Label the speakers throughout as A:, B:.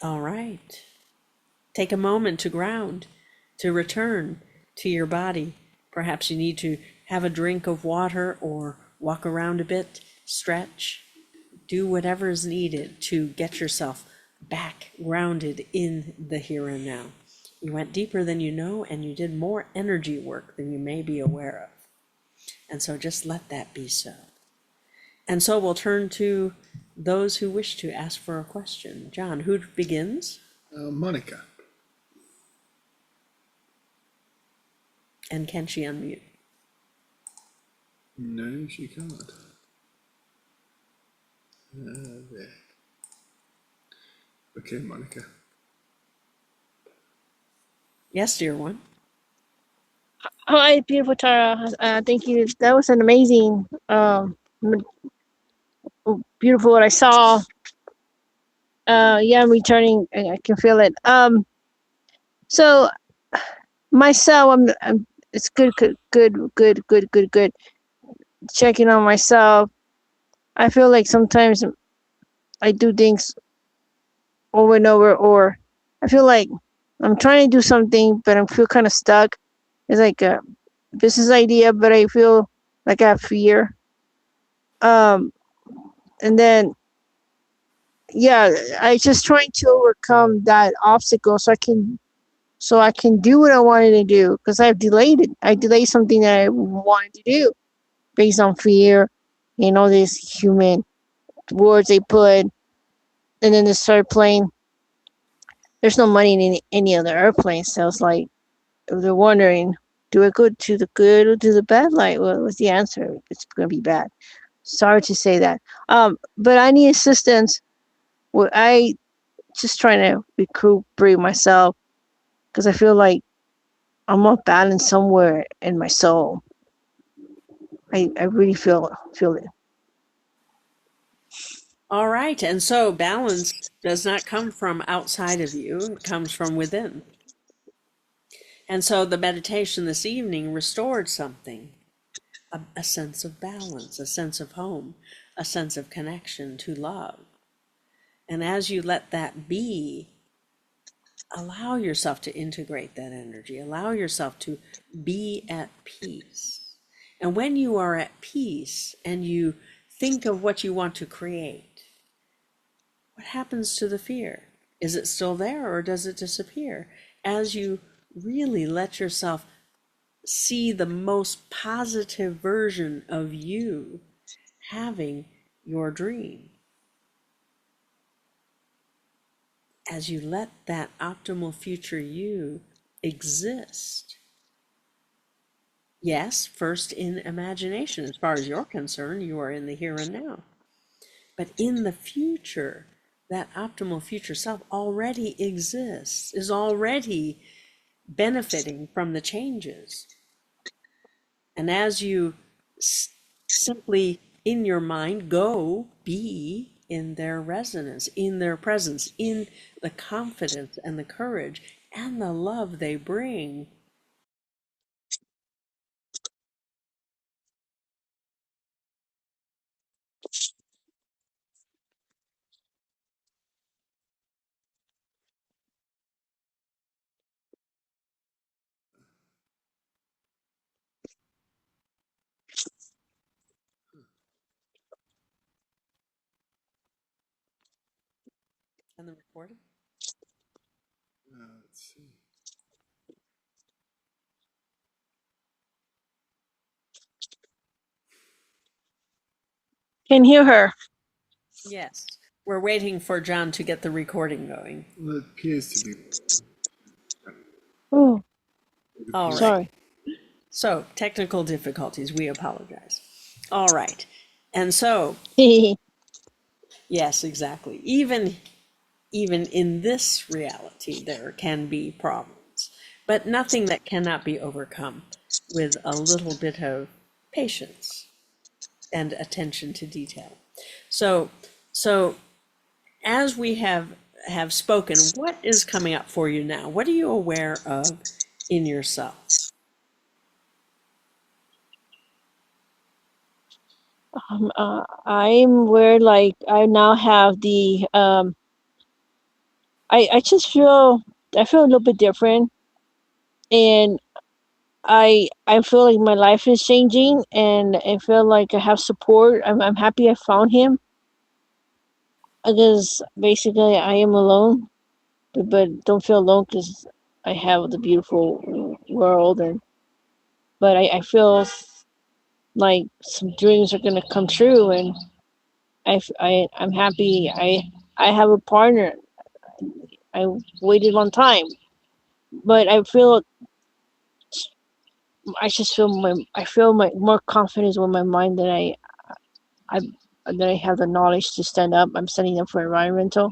A: All right. Take a moment to ground, to return to your body. Perhaps you need to have a drink of water or walk around a bit, stretch, do whatever is needed to get yourself back grounded in the here and now. You went deeper than you know, and you did more energy work than you may be aware of. And so just let that be so. And so we'll turn to those who wish to ask for a question. John, who begins?
B: Monica.
A: And can she unmute?
B: No, she can't. There. Okay, Monica.
A: Yes, dear one.
C: Hi, beautiful Tara. Thank you. That was an amazing, beautiful what I saw. Yeah, I'm returning. I can feel it. So myself, I'm. It's good, good. Checking on myself. I feel like sometimes I do things over and over, or I feel like I'm trying to do something, but I feel kind of stuck. It's like a business idea, but I feel like I have fear. Um, and then yeah, I just trying to overcome that obstacle so I can do what I wanted to do because I've delayed it. I delayed something that I wanted to do based on fear, all these human words they put, and then they start playing. There's no money in any other airplane, so it's like they're wondering, do I go to the good or to the bad light? Well, what's the answer? It's gonna be bad. Sorry to say that. But I need assistance. Well, I just trying to recuperate myself because I feel like I'm off balance somewhere in my soul. I really feel it.
A: All right. And so balance does not come from outside of you, it comes from within. And so the meditation this evening restored something, a sense of balance, a sense of home, a sense of connection to love. And as you let that be, allow yourself to integrate that energy, allow yourself to be at peace. And when you are at peace and you think of what you want to create, what happens to the fear? Is it still there or does it disappear? As you really let yourself see the most positive version of you having your dream, as you let that optimal future you exist. Yes, first in imagination. As far as you're concerned, you are in the here and now. But in the future, that optimal future self already exists, is already benefiting from the changes. And as you simply in your mind go be in their resonance, in their presence, in the confidence and the courage and the love they bring, and the recording.
B: Let's see.
C: Can hear her.
A: Yes, we're waiting for John to get the recording going.
B: Well, it appears to be.
C: Oh,
A: All right.
C: sorry.
A: So, technical difficulties, we apologize. All right. And so, yes, exactly. Even in this reality, there can be problems, but nothing that cannot be overcome with a little bit of patience and attention to detail. So, so as we have spoken, what is coming up for you now? What are you aware of in yourself?
C: I'm where like I now have the I just feel I feel a little bit different, and I feel like my life is changing, and I feel like I have support. I'm happy I found him, because basically I am alone, but don't feel alone because I have the beautiful world, and but I feel like some dreams are gonna come true, and I'm happy I have a partner. I waited a long time, but I feel my more confidence with my mind that I that I have the knowledge to stand up. I'm standing up for environmental.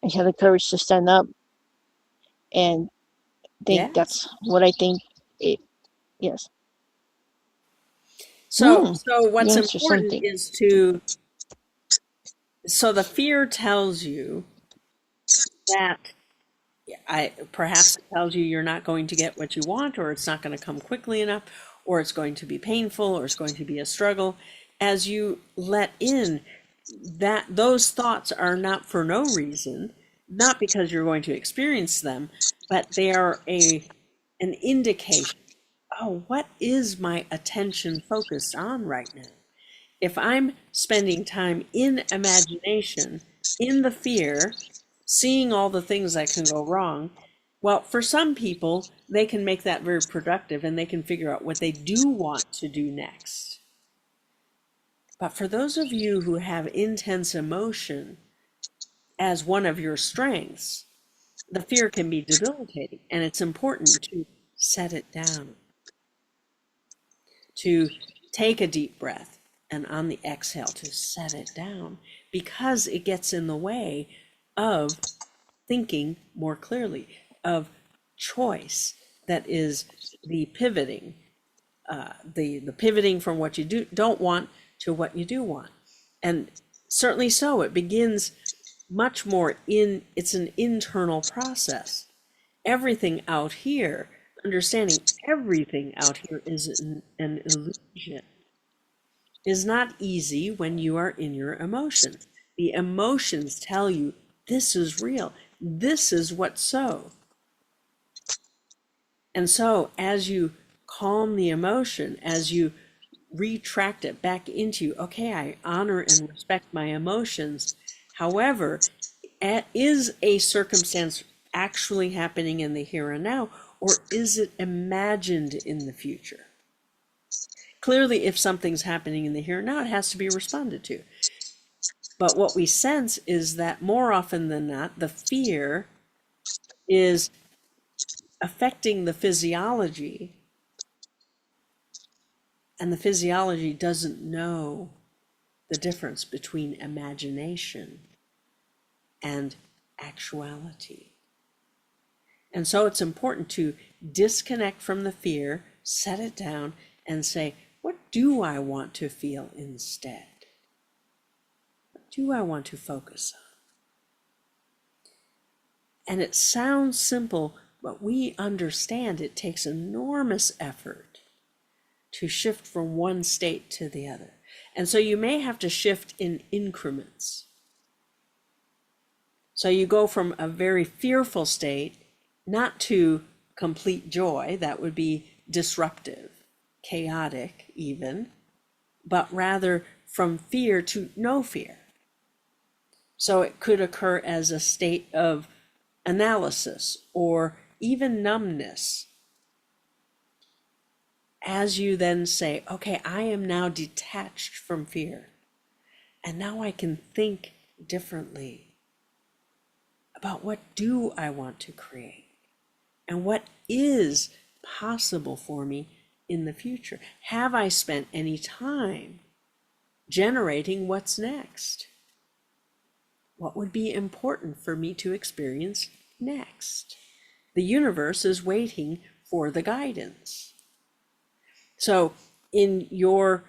C: I have the courage to stand up, and think
A: Yes.
C: that's what I think. It Yes.
A: So, so
C: You
A: what's
C: answer
A: important
C: something.
A: is to, so the fear tells you that perhaps it tells you you're not going to get what you want, or it's not going to come quickly enough, or it's going to be painful, or it's going to be a struggle. As you let in that those thoughts are not for no reason, not because you're going to experience them, but they are an indication. Oh, what is my attention focused on right now? If I'm spending time in imagination, in the fear, seeing all the things that can go wrong, well, for some people, they can make that very productive and they can figure out what they do want to do next. But for those of you who have intense emotion as one of your strengths, the fear can be debilitating, and it's important to set it down, to take a deep breath, and on the exhale to set it down, because it gets in the way of thinking more clearly, of choice, that is the pivoting, the pivoting from what you don't want to what you do want. And certainly so, it begins much more it's an internal process. Everything out here, understanding everything out here is an illusion, is not easy when you are in your emotions. The emotions tell you this is real, this is what's so. And so as you calm the emotion, as you retract it back into, okay, I honor and respect my emotions. However, is a circumstance actually happening in the here and now, or is it imagined in the future? Clearly, if something's happening in the here and now, it has to be responded to. But what we sense is that more often than not, the fear is affecting the physiology, and the physiology doesn't know the difference between imagination and actuality. And so it's important to disconnect from the fear, set it down, and say, what do I want to feel instead? What do I want to focus on? And it sounds simple, but we understand it takes enormous effort to shift from one state to the other. And so you may have to shift in increments. So you go from a very fearful state, not to complete joy, that would be disruptive, chaotic even, but rather from fear to no fear. So it could occur as a state of analysis or even numbness. As you then say, okay, I am now detached from fear, and now I can think differently about what do I want to create and what is possible for me in the future. Have I spent any time generating what's next? What would be important for me to experience next? The universe is waiting for the guidance. So in your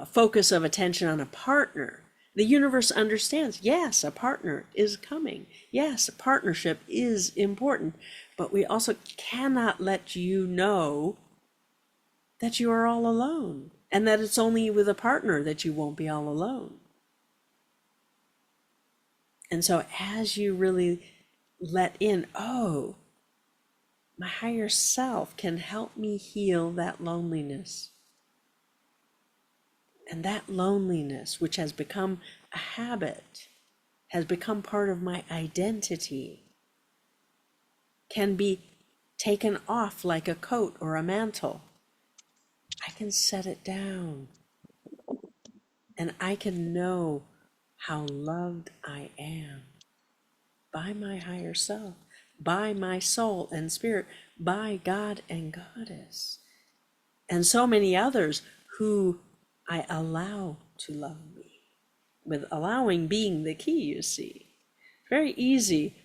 A: focus of attention on a partner, the universe understands, yes, a partner is coming. Yes, a partnership is important, but we also cannot let you know that you are all alone, and that it's only with a partner that you won't be all alone. And so as you really let in, oh, my higher self can help me heal that loneliness. And that loneliness, which has become a habit, has become part of my identity, can be taken off like a coat or a mantle. I can set it down, and I can know how loved I am by my higher self, by my soul and spirit, by God and Goddess, and so many others who I allow to love me, with allowing being the key, you see. Very easy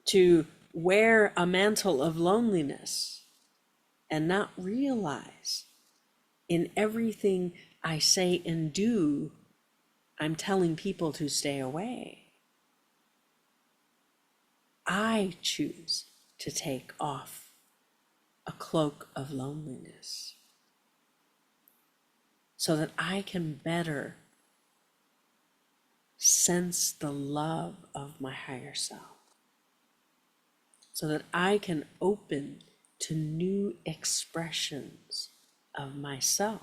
A: to wear a mantle of loneliness and not realize in everything I say and do, I'm telling people to stay away. I choose to take off a cloak of loneliness so that I can better sense the love of my higher self, so that I can open to new expressions of myself.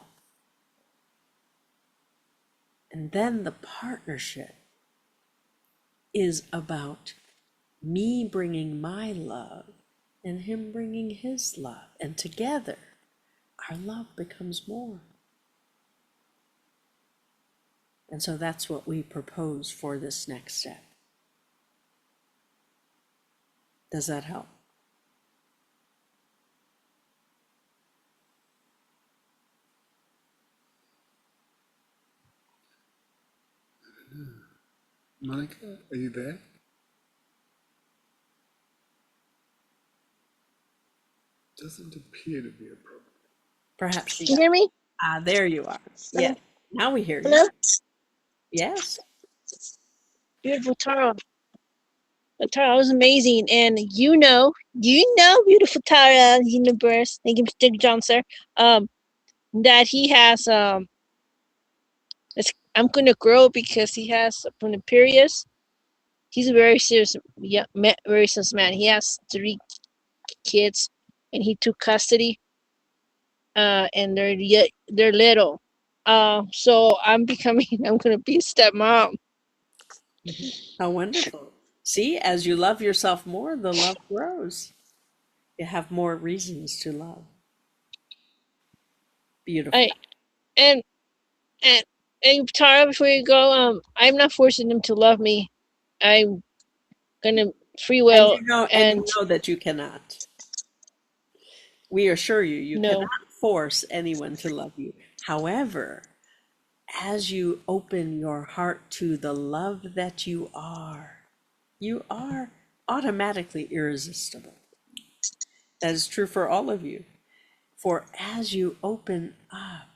A: And then the partnership is about me bringing my love and him bringing his love. And together, our love becomes more. And so that's what we propose for this next step. Does that help?
B: Monica, are you there? Doesn't appear to be a problem.
A: Perhaps she
C: Can you
A: got.
C: hear me?
A: Ah, there you are. Yeah. Now we hear you.
C: Hello?
A: Yes.
C: Beautiful Tara. Tara was amazing. And beautiful Tara universe. Thank you, Mr. John, sir. That he has I'm gonna grow because he has from the periods. He's a very serious, yeah, very serious man. He has 3 kids, and he took custody. And they're little. So I'm becoming. I'm gonna be a stepmom.
A: How wonderful. See, as you love yourself more, the love grows. You have more reasons to love. Beautiful.
C: I and and and Tara, before you go, I'm not forcing them to love me. I'm gonna free
A: And
C: will
A: you know, and
C: and
A: you know that you cannot. We assure you, you
C: no.
A: cannot force anyone to love you. However, as you open your heart to the love that you are automatically irresistible. That is true for all of you. For as you open up,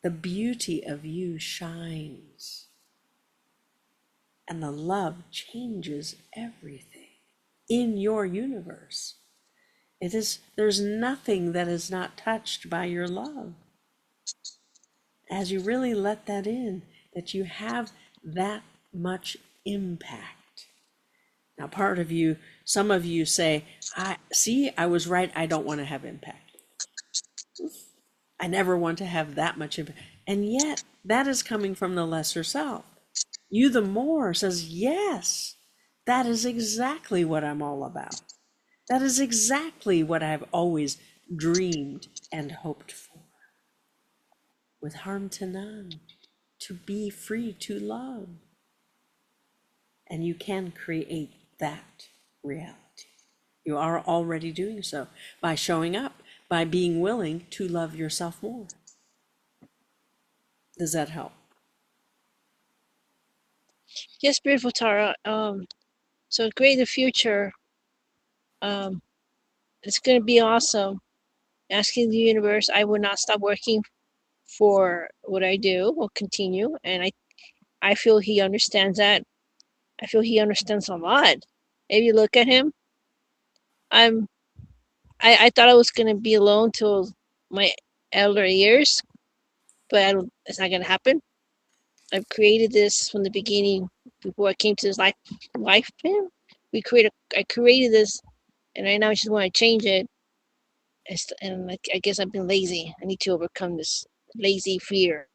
A: the beauty of you shines, and the love changes everything in your universe. There's nothing that is not touched by your love. As you really let that in, that you have that much impact. Now, part of you, some of you say, I was right, I don't want to have impact. I never want to have that much impact. And yet, that is coming from the lesser self. You, the more, says, yes, that is exactly what I'm all about. That is exactly what I've always dreamed and hoped for. With harm to none, to be free to love. And you can create that reality. You are already doing so by showing up, by being willing to love yourself more. Does that help?
C: Yes, beautiful Tara. So great in the future. Um, it's gonna be awesome. Asking the universe, I will not stop working for what I do. Will continue, and I feel he understands that. I feel he understands a lot. If you look at him, I'm I thought I was gonna be alone till my elder years, but it's not gonna happen. I've created this from the beginning before I came to this life man. I created this, and right now I just want to change it. And I guess I've been lazy. I need to overcome this lazy fear.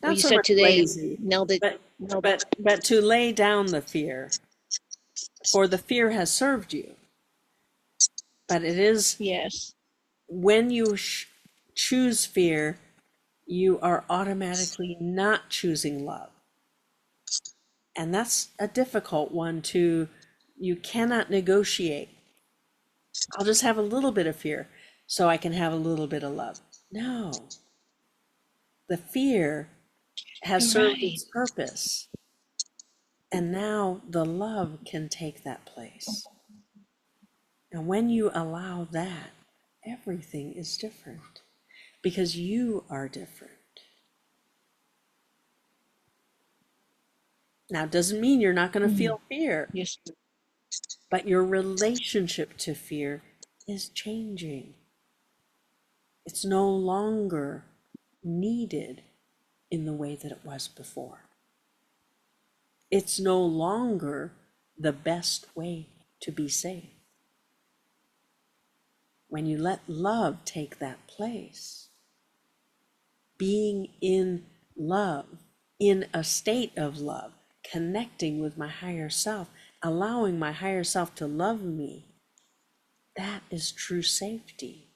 C: What
A: Not
C: you
A: so
C: said
A: much
C: today
A: lazy,
C: nailed it.
A: but
C: Nailed it.
A: but to lay down the fear, for the fear has served you. But it is
C: Yes.
A: when you choose fear, you are automatically not choosing love. And that's a difficult one to, you cannot negotiate. I'll just have a little bit of fear so I can have a little bit of love. No, the fear has
C: You're
A: served
C: right.
A: its purpose. And now the love can take that place. And when you allow that, everything is different because you are different. Now, it doesn't mean you're not going to
C: Mm.
A: feel fear,
C: Yes.
A: but your relationship to fear is changing. It's no longer needed in the way that it was before. It's no longer the best way to be safe. When you let love take that place, being in love, in a state of love, connecting with my higher self, allowing my higher self to love me, that is true safety.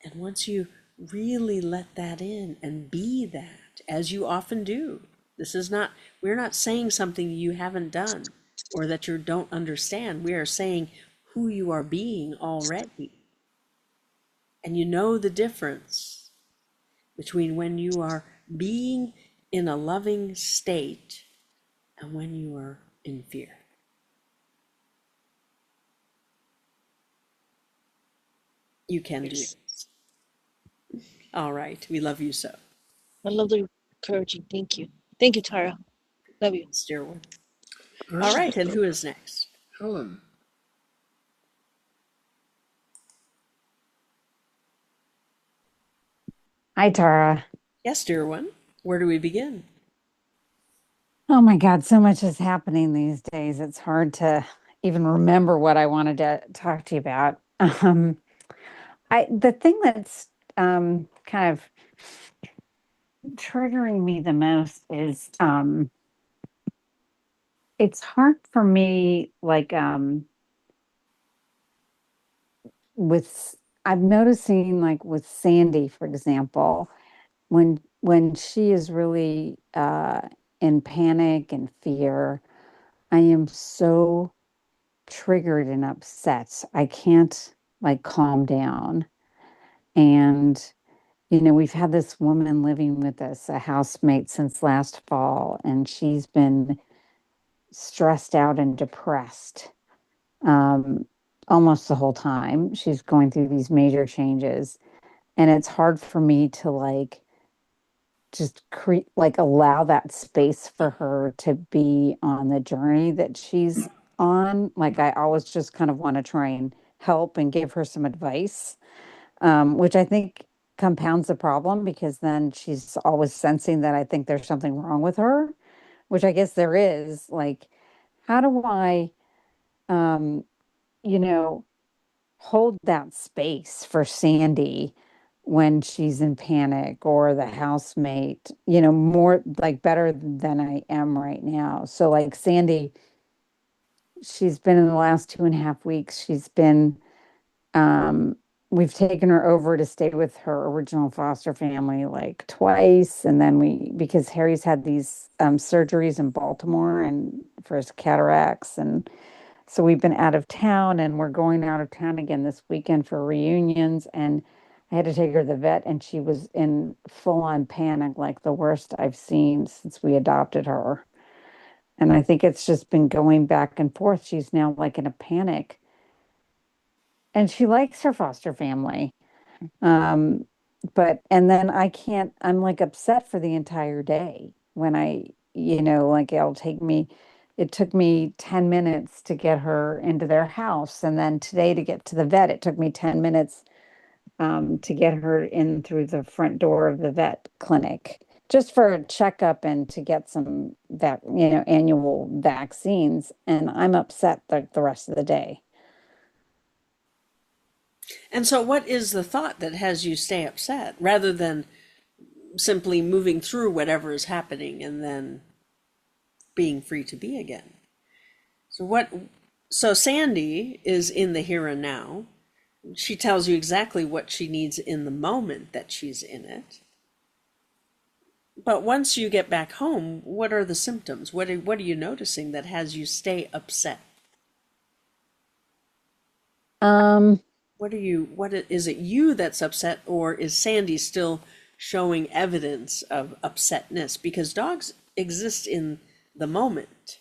A: And once you really let that in and be that, as you often do, this is not, we're not saying something you haven't done or that you don't understand. We are saying who you are being already. And you know the difference between when you are being in a loving state and when you are in fear. You can do
C: Yes.
A: this. All right. We love you so.
C: I love the encouraging. Thank you. Thank you, Tara. Love you.
A: Yes, dear one.
B: All
A: All
B: right,
A: right. And
B: so
A: who is next?
B: Helen.
D: Hi, Tara.
A: Yes, dear one. Where do we begin?
D: Oh my God, so much is happening these days. It's hard to even remember what I wanted to talk to you about. The thing that's kind of triggering me the most is it's hard for me, like with I'm noticing like with Sandy, for example, when she is really in panic and fear, I am so triggered and upset. I can't like calm down. And, we've had this woman living with us, a housemate, since last fall, and she's been stressed out and depressed um, almost the whole time. She's going through these major changes. And it's hard for me to like just create, like, allow that space for her to be on the journey that she's on. Like, I always just kind of want to try and help and give her some advice, which I think compounds the problem because then she's always sensing that I think there's something wrong with her, which I guess there is. Like, how do I, um, you know, hold that space for Sandy when she's in panic or the housemate, more like better than I am right now. So, like, Sandy, she's been in the last 2.5 weeks, she's been, um, we've taken her over to stay with her original foster family like twice. And then because Harry's had these surgeries in Baltimore and for his cataracts. And so we've been out of town and we're going out of town again this weekend for reunions. And I had to take her to the vet and she was in full on panic, like the worst I've seen since we adopted her. And I think it's just been going back and forth. She's now like in a panic and she likes her foster family. Um, and then I'm like upset for the entire day when like it took me 10 minutes to get her into their house. And then today to get to the vet, it took me 10 minutes to get her in through the front door of the vet clinic just for a checkup and to get some annual vaccines, and I'm upset the rest of the day.
A: And so what is the thought that has you stay upset rather than simply moving through whatever is happening and then being free to be again? So Sandy is in the here and now. She tells you exactly what she needs in the moment that she's in it. But once you get back home, what are the symptoms? What are you noticing that has you stay upset?
D: Um,
A: What is it you that's upset, or is Sandy still showing evidence of upsetness? Because dogs exist in the moment.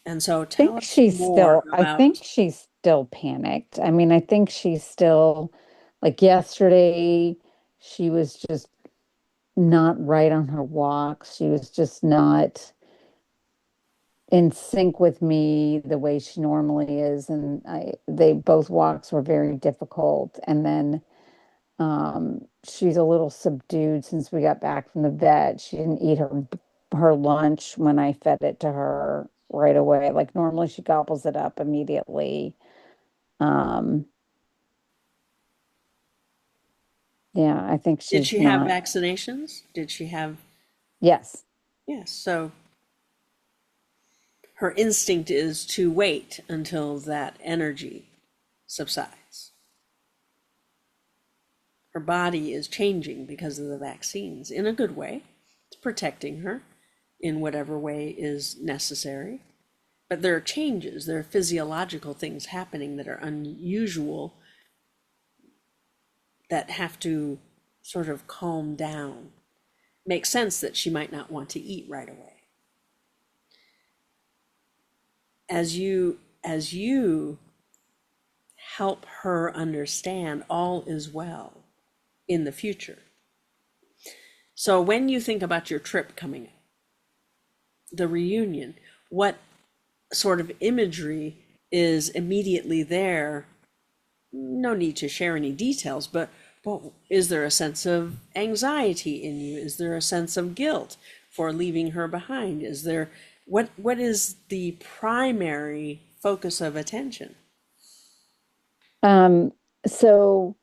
A: And so tell us more
D: I think
A: about,
D: she's still panicked. I mean, I think she's still like yesterday, she was just not right on her walks. She was just not in sync with me the way she normally is. And they both walks were very difficult. And then she's a little subdued since we got back from the vet. She didn't eat her lunch when I fed it to her right away. Like normally she gobbles it up immediately. Um, yeah, I think
A: did
D: she's
A: she have
D: not.
A: vaccinations? Did she have,
D: Yes.
A: yes. So her instinct is to wait until that energy subsides. Her body is changing because of the vaccines in a good way. It's protecting her in whatever way is necessary. But there are changes, there are physiological things happening that are unusual that have to sort of calm down. Makes sense that she might not want to eat right away. As you help her understand all is well in the future. So when you think about your trip coming up, the reunion, what sort of imagery is immediately there? No need to share any details, but is there a sense of anxiety in you? Is there a sense of guilt for leaving her behind? Is there what is the primary focus of attention?
D: Um, so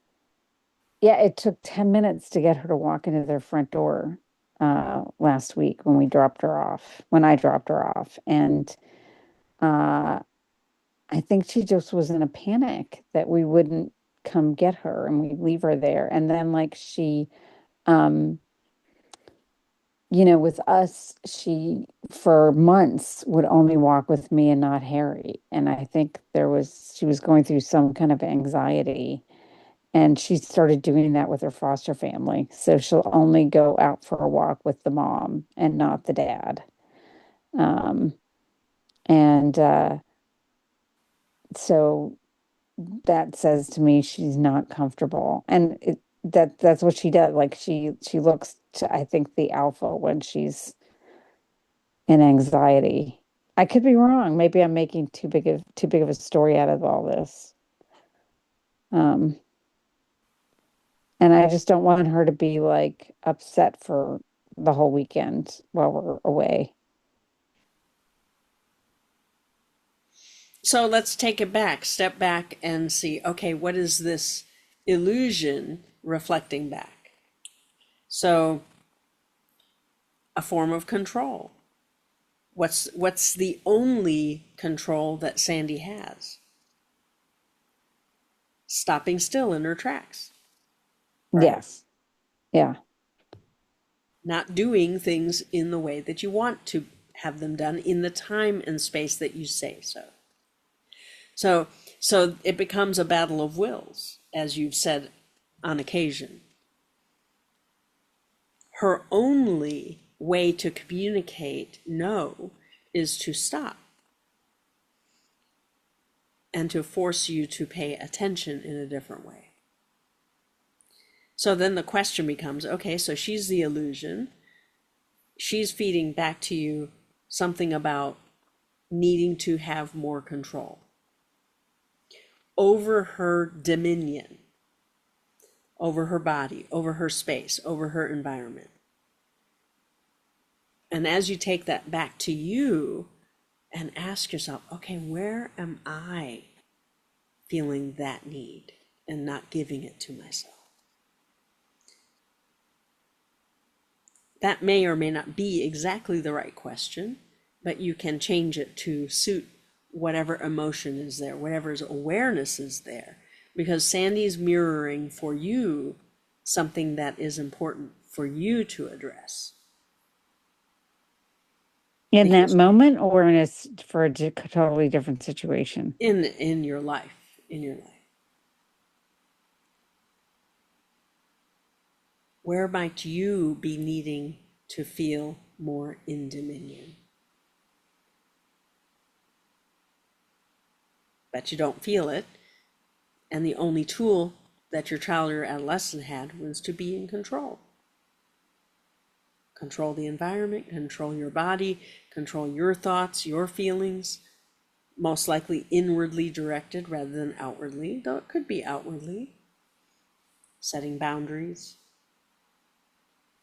D: yeah, it took 10 minutes to get her to walk into their front door last week when I dropped her off. And uh I think she just was in a panic that we wouldn't come get her and we'd leave her there. And then like um, with us, she for months would only walk with me and not Harry. And I think she was going through some kind of anxiety. And she started doing that with her foster family. So she'll only go out for a walk with the mom and not the dad. Um, and so that says to me she's not comfortable. And that's what she does. Like she looks to, I think, the alpha when she's in anxiety. I could be wrong. Maybe I'm making too big of a story out of all this. Um, and I just don't want her to be like upset for the whole weekend while we're away.
A: So let's take it back, step back and see, okay, what is this illusion reflecting back? So a form of control. What's the only control that Sandy has? Stopping still in her tracks, right?
D: Yes. Yeah.
A: Not doing things in the way that you want to have them done in the time and space that you say so. So it becomes a battle of wills, as you've said on occasion. Her only way to communicate no is to stop and to force you to pay attention in a different way. So then the question becomes, okay, so she's the illusion. She's feeding back to you something about needing to have more control over her dominion, over her body, over her space, over her environment. And as you take that back to you and ask yourself, okay, where am I feeling that need and not giving it to myself? That may or may not be exactly the right question, but you can change it to suit whatever emotion is there, whatever awareness is there, because Sandy's mirroring for you something that is important for you to address.
D: In that moment, or for a totally different situation?
A: In your life, Where might you be needing to feel more in dominion? But you don't feel it. And the only tool that your child or adolescent had was to be in control. Control the environment, control your body, control your thoughts, your feelings, most likely inwardly directed rather than outwardly, though it could be outwardly. Setting boundaries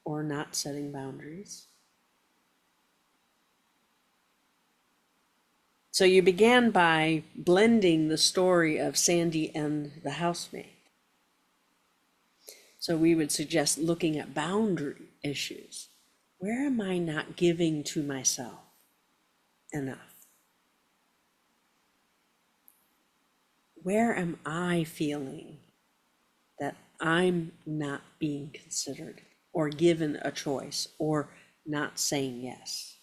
A: or not setting boundaries. So you began by blending the story of Sandy and the housemaid. So we would suggest looking at boundary issues. Where am I not giving to myself enough? Where am I feeling that I'm not being considered or given a choice or not saying yes?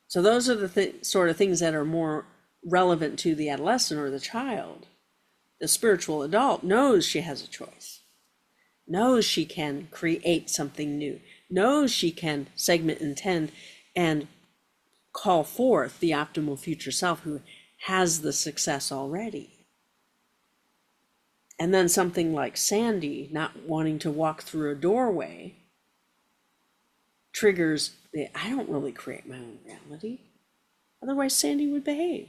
A: So those are the sort of things that are more relevant to the adolescent or the child. The spiritual adult knows she has a choice, knows she can create something new, knows she can segment, intend, and call forth the optimal future self who has the success already. And then something like Sandy not wanting to walk through a doorway triggers the, I don't really create my own reality. Otherwise, Sandy would behave.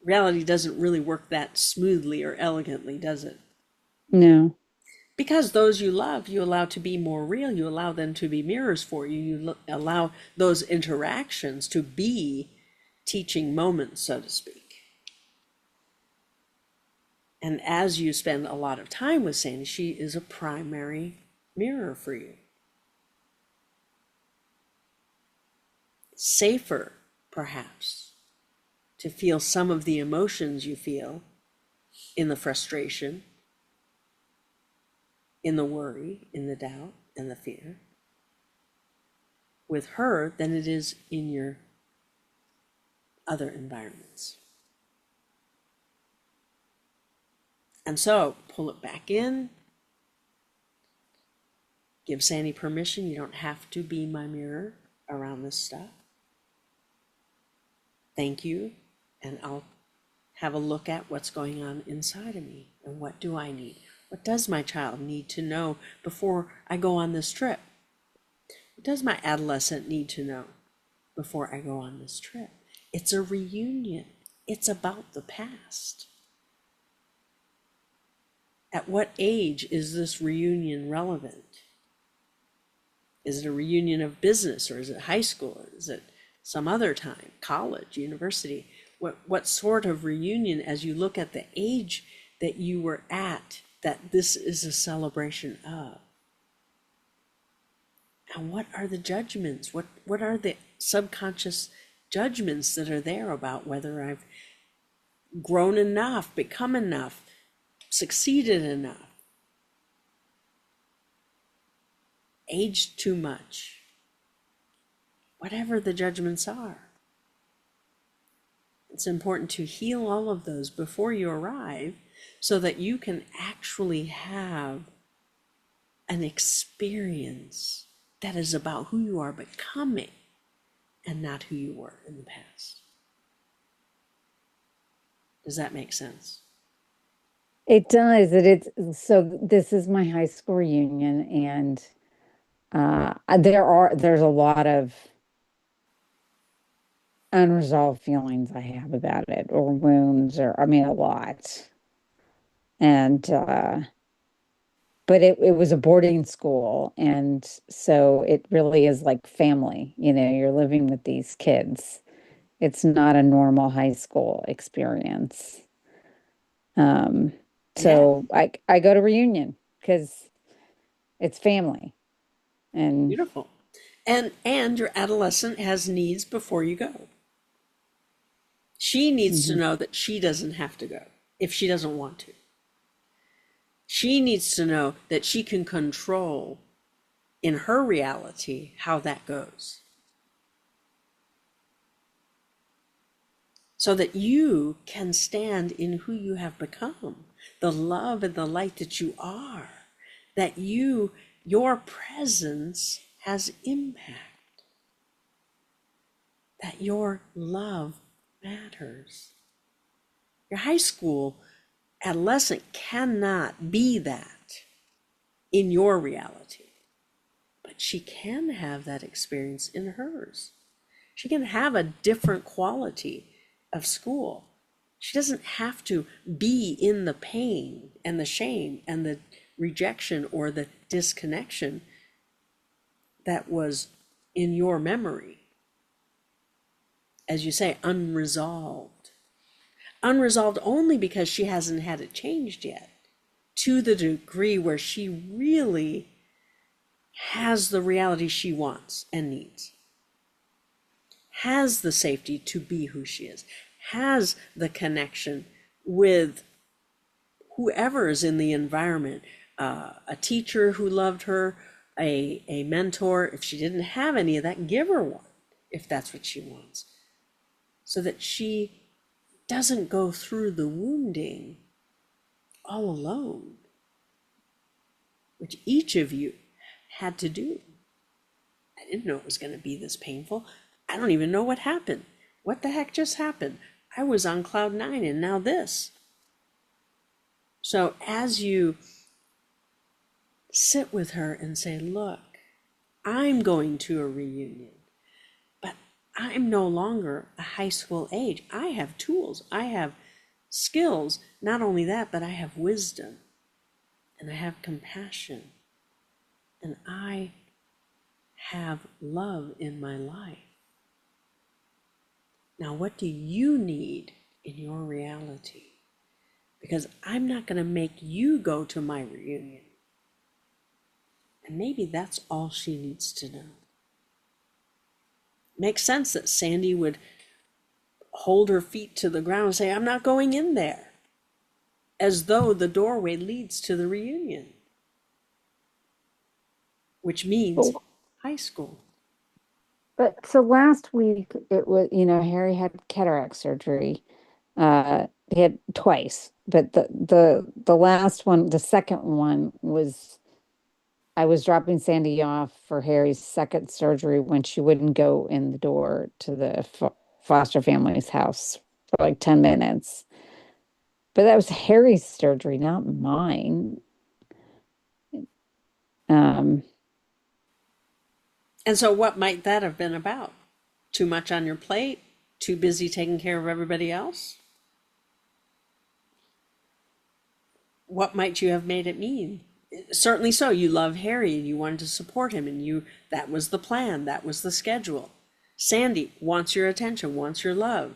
A: Reality doesn't really work that smoothly or elegantly, does it?
D: No.
A: Because those you love, you allow to be more real. You allow them to be mirrors for you. You allow those interactions to be teaching moments, so to speak. And as you spend a lot of time with Sandy, she is a primary mirror for you. Safer, perhaps, to feel some of the emotions you feel in the frustration, in the worry, in the doubt, and the fear with her than it is in your other environments. And so pull it back in. Give Sandy permission. You don't have to be my mirror around this stuff. Thank you. And I'll have a look at what's going on inside of me. And what do I need? What does my child need to know before I go on this trip? What does my adolescent need to know before I go on this trip? It's a reunion. It's about the past. At what age is this reunion relevant? Is it a reunion of business, or is it high school, or is it some other time, college, university? What sort of reunion, as you look at the age that you were at, that this is a celebration of? And what are the judgments? What are the subconscious judgments that are there about whether I've grown enough, become enough, succeeded enough, aged too much? Whatever the judgments are. It's important to heal all of those before you arrive so that you can actually have an experience that is about who you are becoming and not who you were in the past. Does that make sense?
D: It does. So this is my high school reunion, and there's a lot of unresolved feelings I have about it, or wounds, or I mean, a lot. And but it was a boarding school, and so it really is like family. You're living with these kids. It's not a normal high school experience. Um,
A: Yeah,
D: so I go to reunion because it's family. And
A: beautiful. And your adolescent has needs before you go. She needs to
D: mhm.
A: know that she doesn't have to go if she doesn't want to. She needs to know that she can control in her reality how that goes, so that you can stand in who you have become, the love and the light that you are, that your presence has impact, that your love matters. Your high school adolescent cannot be that in your reality, but she can have that experience in hers. She can have a different quality of school. She doesn't have to be in the pain and the shame and the rejection or the disconnection that was in your memory, as you say, unresolved. Unresolved only because she hasn't had it changed yet, to the degree where she really has the reality she wants and needs, has the safety to be who she is, has the connection with whoever is in the environment, a teacher who loved her, a mentor. If she didn't have any of that, give her one if that's what she wants, so that she doesn't go through the wounding all alone, which each of you had to do. I didn't know it was going to be this painful. I don't even know what happened. What the heck just happened? I was on cloud nine and now this. So as you sit with her and say, look, I'm going to a reunion, but I'm no longer a high school age. I have tools, I have skills. Not only that, but I have wisdom and I have compassion and I have love in my life. Now, what do you need in your reality? Because I'm not going to make you go to my reunion. And maybe that's all she needs to know. Makes sense that Sandy would hold her feet to the ground and say, I'm not going in there, as though the doorway leads to the reunion, which means
D: Oh,
A: high school.
D: but so last week it was, Harry had cataract surgery. He had twice, but the last one, the second one was I was dropping Sandy off for Harry's second surgery when she wouldn't go in the door to the foster family's house for like 10 minutes. But that was Harry's surgery, not mine. Um,
A: And so, what might that have been about? Too much on your plate? Too busy taking care of everybody else? What might you have made it mean? Certainly so. You love Harry and you wanted to support him, and that was the plan, that was the schedule. Sandy wants your attention, wants your love,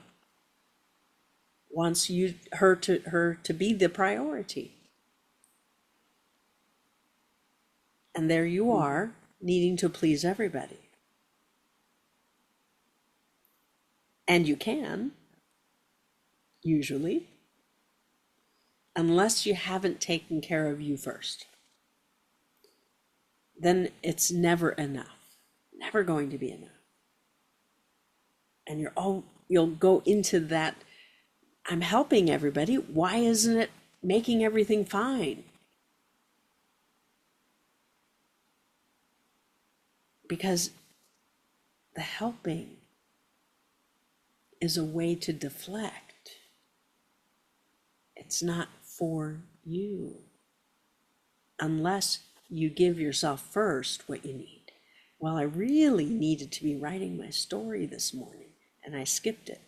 A: wants her to be the priority. And there you are, needing to please everybody. And you can, usually, unless you haven't taken care of you first. Then it's never enough, never going to be enough. And you'll go into that, I'm helping everybody. Why isn't it making everything fine? Because the helping is a way to deflect. It's not for you, unless you give yourself first what you need. Well, I really needed to be writing my story this morning, and I skipped it.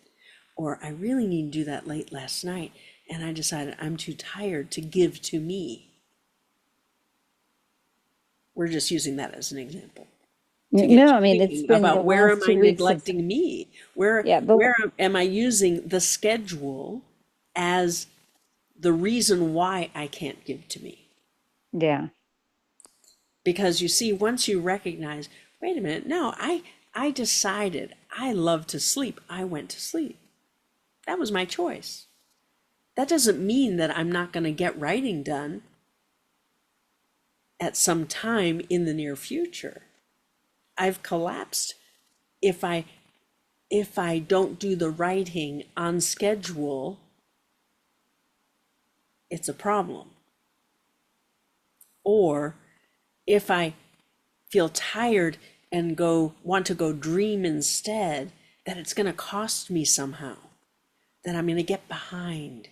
A: Or I really need to do that late last night and I decided I'm too tired to give to me. We're just using that as an example to get
D: No,
A: you
D: I mean, it's
A: thinking
D: been the
A: about where
D: last
A: am I
D: 2 weeks of,
A: neglecting me?
D: yeah, but
A: Where am I using the schedule as the reason why I can't give to me?
D: yeah.
A: Because you see, once you recognize, wait a minute, no, I decided I love to sleep. I went to sleep. That was my choice. That doesn't mean that I'm not going to get writing done at some time in the near future. I've collapsed if I don't do the writing on schedule, it's a problem. Or if I feel tired and want to go dream instead, that it's going to cost me somehow, that I'm going to get behind.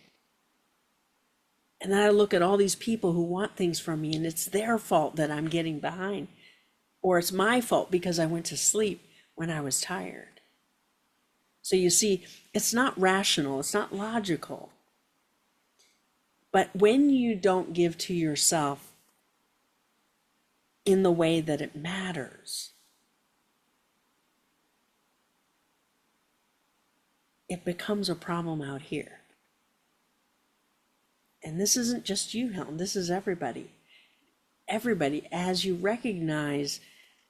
A: And then I look at all these people who want things from me and it's their fault that I'm getting behind. Or it's my fault because I went to sleep when I was tired. So you see, it's not rational, it's not logical. But when you don't give to yourself in the way that it matters, it becomes a problem out here. And this isn't just you, Helen, this is everybody. Everybody, as you recognize,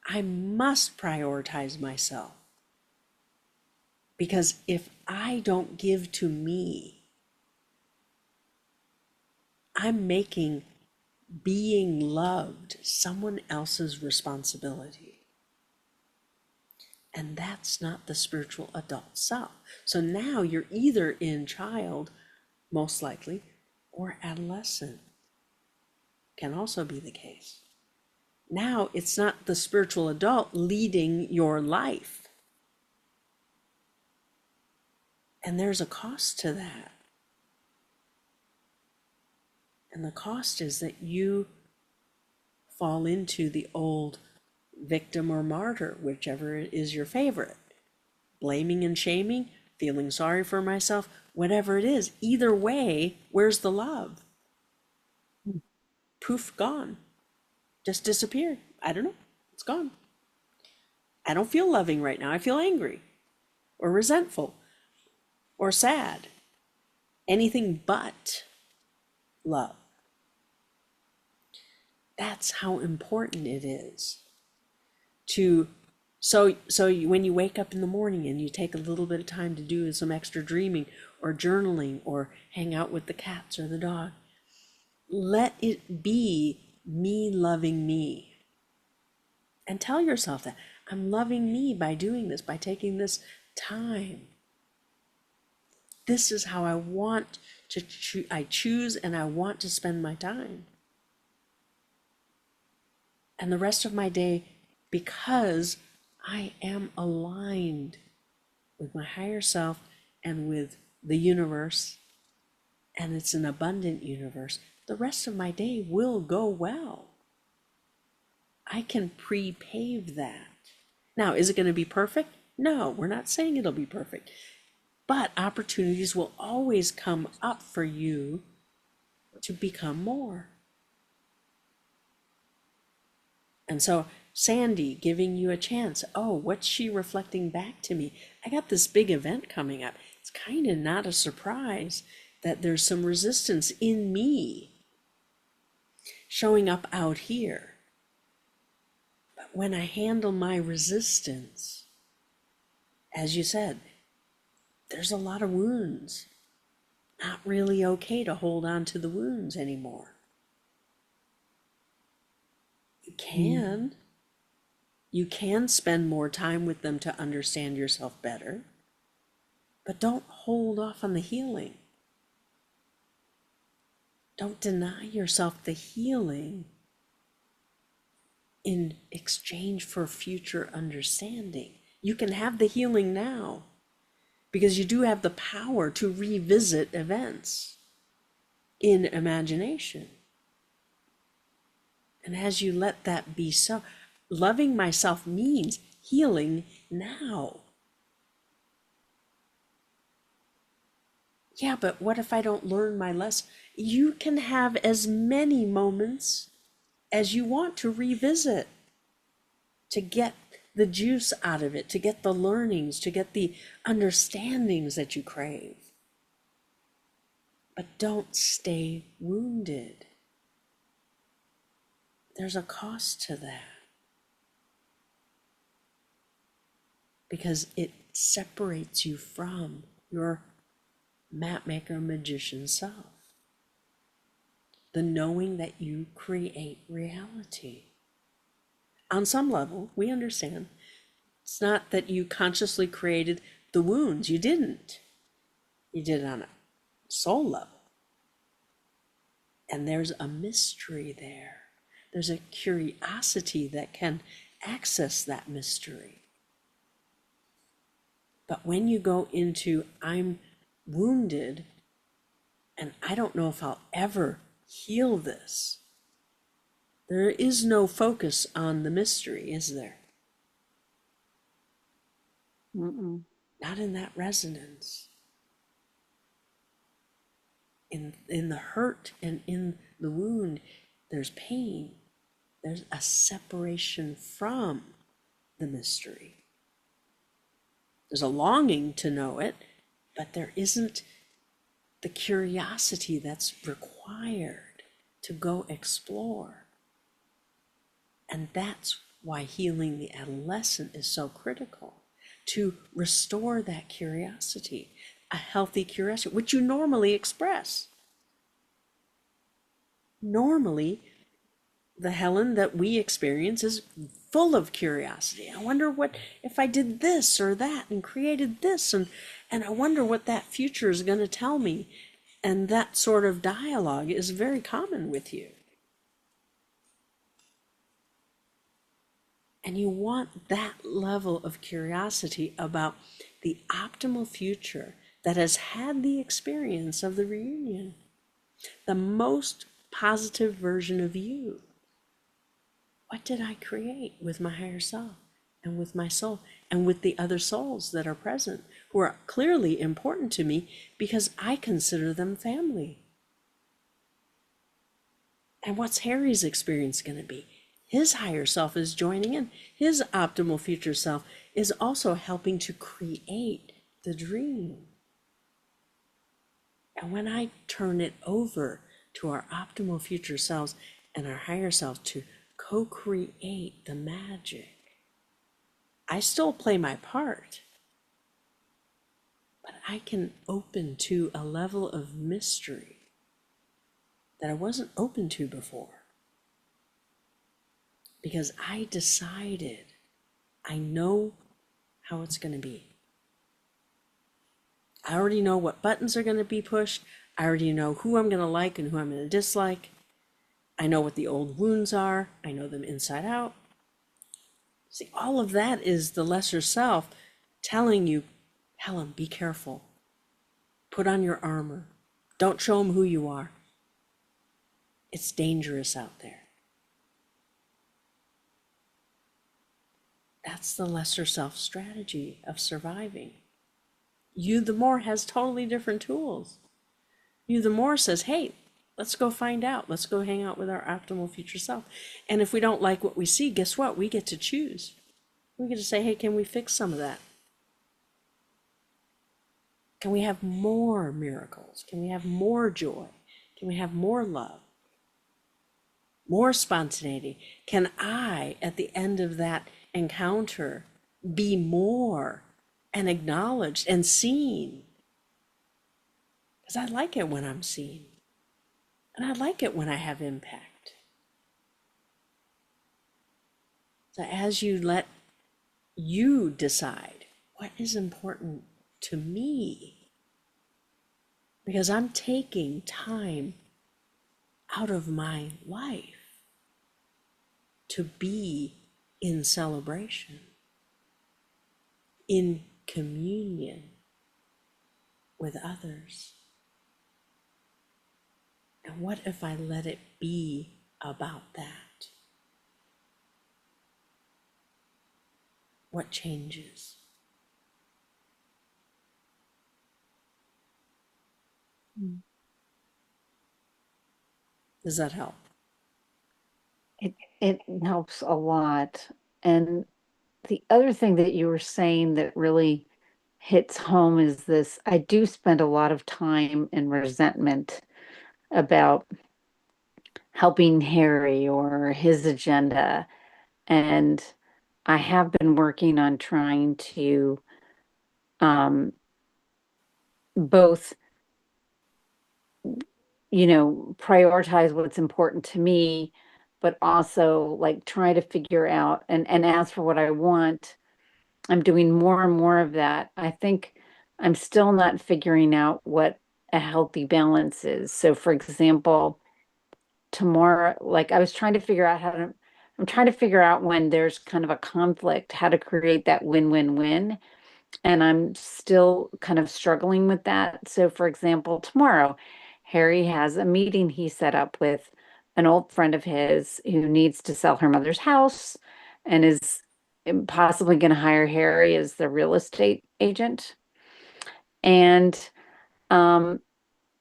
A: I must prioritize myself. Because if I don't give to me, I'm making being loved someone else's responsibility. And that's not the spiritual adult self. So now you're either in child, most likely, or adolescent. Can also be the case. Now it's not the spiritual adult leading your life. And there's a cost to that. And the cost is that you fall into the old victim or martyr, whichever is your favorite. Blaming and shaming, feeling sorry for myself, whatever it is. Either way, where's the love? Poof, gone. Just disappeared. I don't know. It's gone. I don't feel loving right now. I feel angry or resentful or sad. Anything but love. That's how important it is to when you wake up in the morning and you take a little bit of time to do some extra dreaming or journaling or hang out with the cats or the dog, let it be me loving me. And tell yourself that I'm loving me by doing this, by taking this time. This is how I want to I choose and I want to spend my time. And the rest of my day, because I am aligned with my higher self and with the universe, and it's an abundant universe, the rest of my day will go well. I can pre-pave that. Now, is it going to be perfect? No, we're not saying it'll be perfect. But opportunities will always come up for you to become more. And so Sandy giving you a chance. Oh, what's she reflecting back to me? I got this big event coming up. It's kind of not a surprise that there's some resistance in me showing up out here. But when I handle my resistance, as you said, there's a lot of wounds. Not really okay to hold on to the wounds anymore. You can spend more time with them to understand yourself better, but don't hold off on the healing. Don't deny yourself the healing in exchange for future understanding. You can have the healing now because you do have the power to revisit events in imagination. And as you let that be so, loving myself means healing now. Yeah, but what if I don't learn my lesson? You can have as many moments as you want to revisit, to get the juice out of it, to get the learnings, to get the understandings that you crave. But don't stay wounded. There's a cost to that, because it separates you from your mapmaker magician self. The knowing that you create reality. On some level, we understand. It's not that you consciously created the wounds. You didn't. You did it on a soul level. And there's a mystery there. There's a curiosity that can access that mystery. But when you go into, I'm wounded and I don't know if I'll ever heal this, there is no focus on the mystery, is there?
D: Mm-mm.
A: Not in that resonance. In the hurt and in the wound, there's pain. There's a separation from the mystery. There's a longing to know it, but there isn't the curiosity that's required to go explore. And that's why healing the adolescent is so critical, to restore that curiosity, a healthy curiosity, which you normally express. Normally, the Helen that we experience is full of curiosity. I wonder what if I did this or that and created this, and I wonder what that future is going to tell me. And that sort of dialogue is very common with you. And you want that level of curiosity about the optimal future that has had the experience of the reunion, the most positive version of you. What did I create with my higher self and with my soul and with the other souls that are present, who are clearly important to me because I consider them family? And what's Harry's experience going to be? His higher self is joining in. His optimal future self is also helping to create the dream. And when I turn it over to our optimal future selves and our higher self to co-create the magic, I still play my part, but I can open to a level of mystery that I wasn't open to before, because I decided I know how it's going to be. I already know what buttons are going to be pushed. I already know who I'm going to like and who I'm going to dislike. I know what the old wounds are. I know them inside out. See, all of that is the lesser self telling you, Helen, be careful. Put on your armor. Don't show them who you are. It's dangerous out there. That's the lesser self strategy of surviving. You the more has totally different tools. You the more says, hey, let's go find out. Let's go hang out with our optimal future self. And if we don't like what we see, guess what? We get to choose. We get to say, hey, can we fix some of that? Can we have more miracles? Can we have more joy? Can we have more love? More spontaneity? Can I, at the end of that encounter, be more and acknowledged and seen? Because I like it when I'm seen. And I like it when I have impact. So as you let you decide what is important to me, because I'm taking time out of my life to be in celebration, in communion with others. And what if I let it be about that? What changes? Does that help?
D: It helps a lot. And the other thing that you were saying that really hits home is this: I do spend a lot of time in resentment about helping Harry or his agenda. And I have been working on trying to um, both, prioritize what's important to me, but also like try to figure out and ask for what I want. I'm doing more and more of that. I think I'm still not figuring out what a healthy balance is. So, for example, tomorrow, like I was trying to figure out I'm trying to figure out when there's kind of a conflict, how to create that win-win-win. And I'm still kind of struggling with that. So, for example, tomorrow, Harry has a meeting he set up with an old friend of his who needs to sell her mother's house and is possibly going to hire Harry as the real estate agent. And um,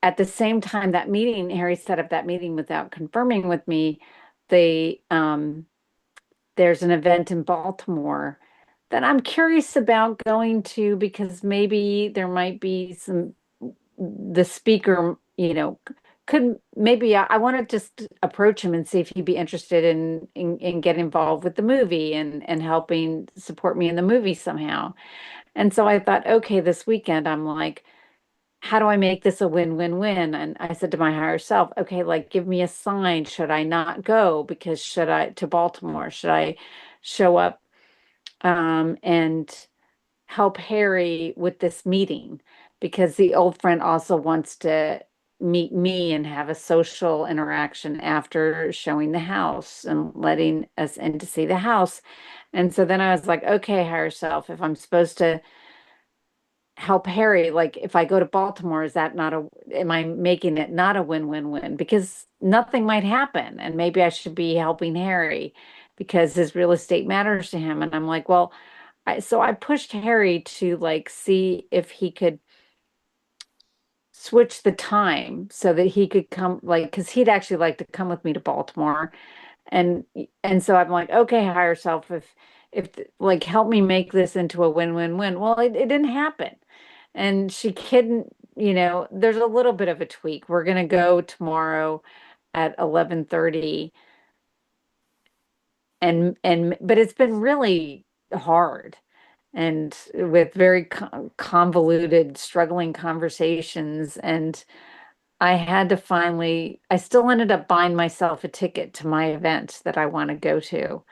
D: at the same time, that meeting, Harry set up that meeting without confirming with me. They There's an event in Baltimore that I'm curious about going to because maybe there might be the speaker, could maybe I want to just approach him and see if he'd be interested in get involved with the movie and helping support me in the movie somehow. And so I thought, okay, this weekend I'm like, how do I make this a win-win-win? And I said to my higher self, okay, like give me a sign. Should I not go? Because should I to Baltimore? Should I show up and help Harry with this meeting? Because the old friend also wants to meet me and have a social interaction after showing the house and letting us in to see the house. And so then I was like, okay, higher self, if I'm supposed to help Harry, like if I go to Baltimore, is that not am I making it not a win-win-win? Because nothing might happen. And maybe I should be helping Harry because his real estate matters to him. And I'm like, well, so I pushed Harry to like see if he could switch the time so that he could come, like, because he'd actually like to come with me to Baltimore. And and so I'm like, okay, higher self, if like help me make this into a win-win-win. Well, it didn't happen. And she couldn't, there's a little bit of a tweak. We're gonna go tomorrow at 11:30 and but it's been really hard and with very convoluted, struggling conversations. And I still ended up buying myself a ticket to my event that I want to go to.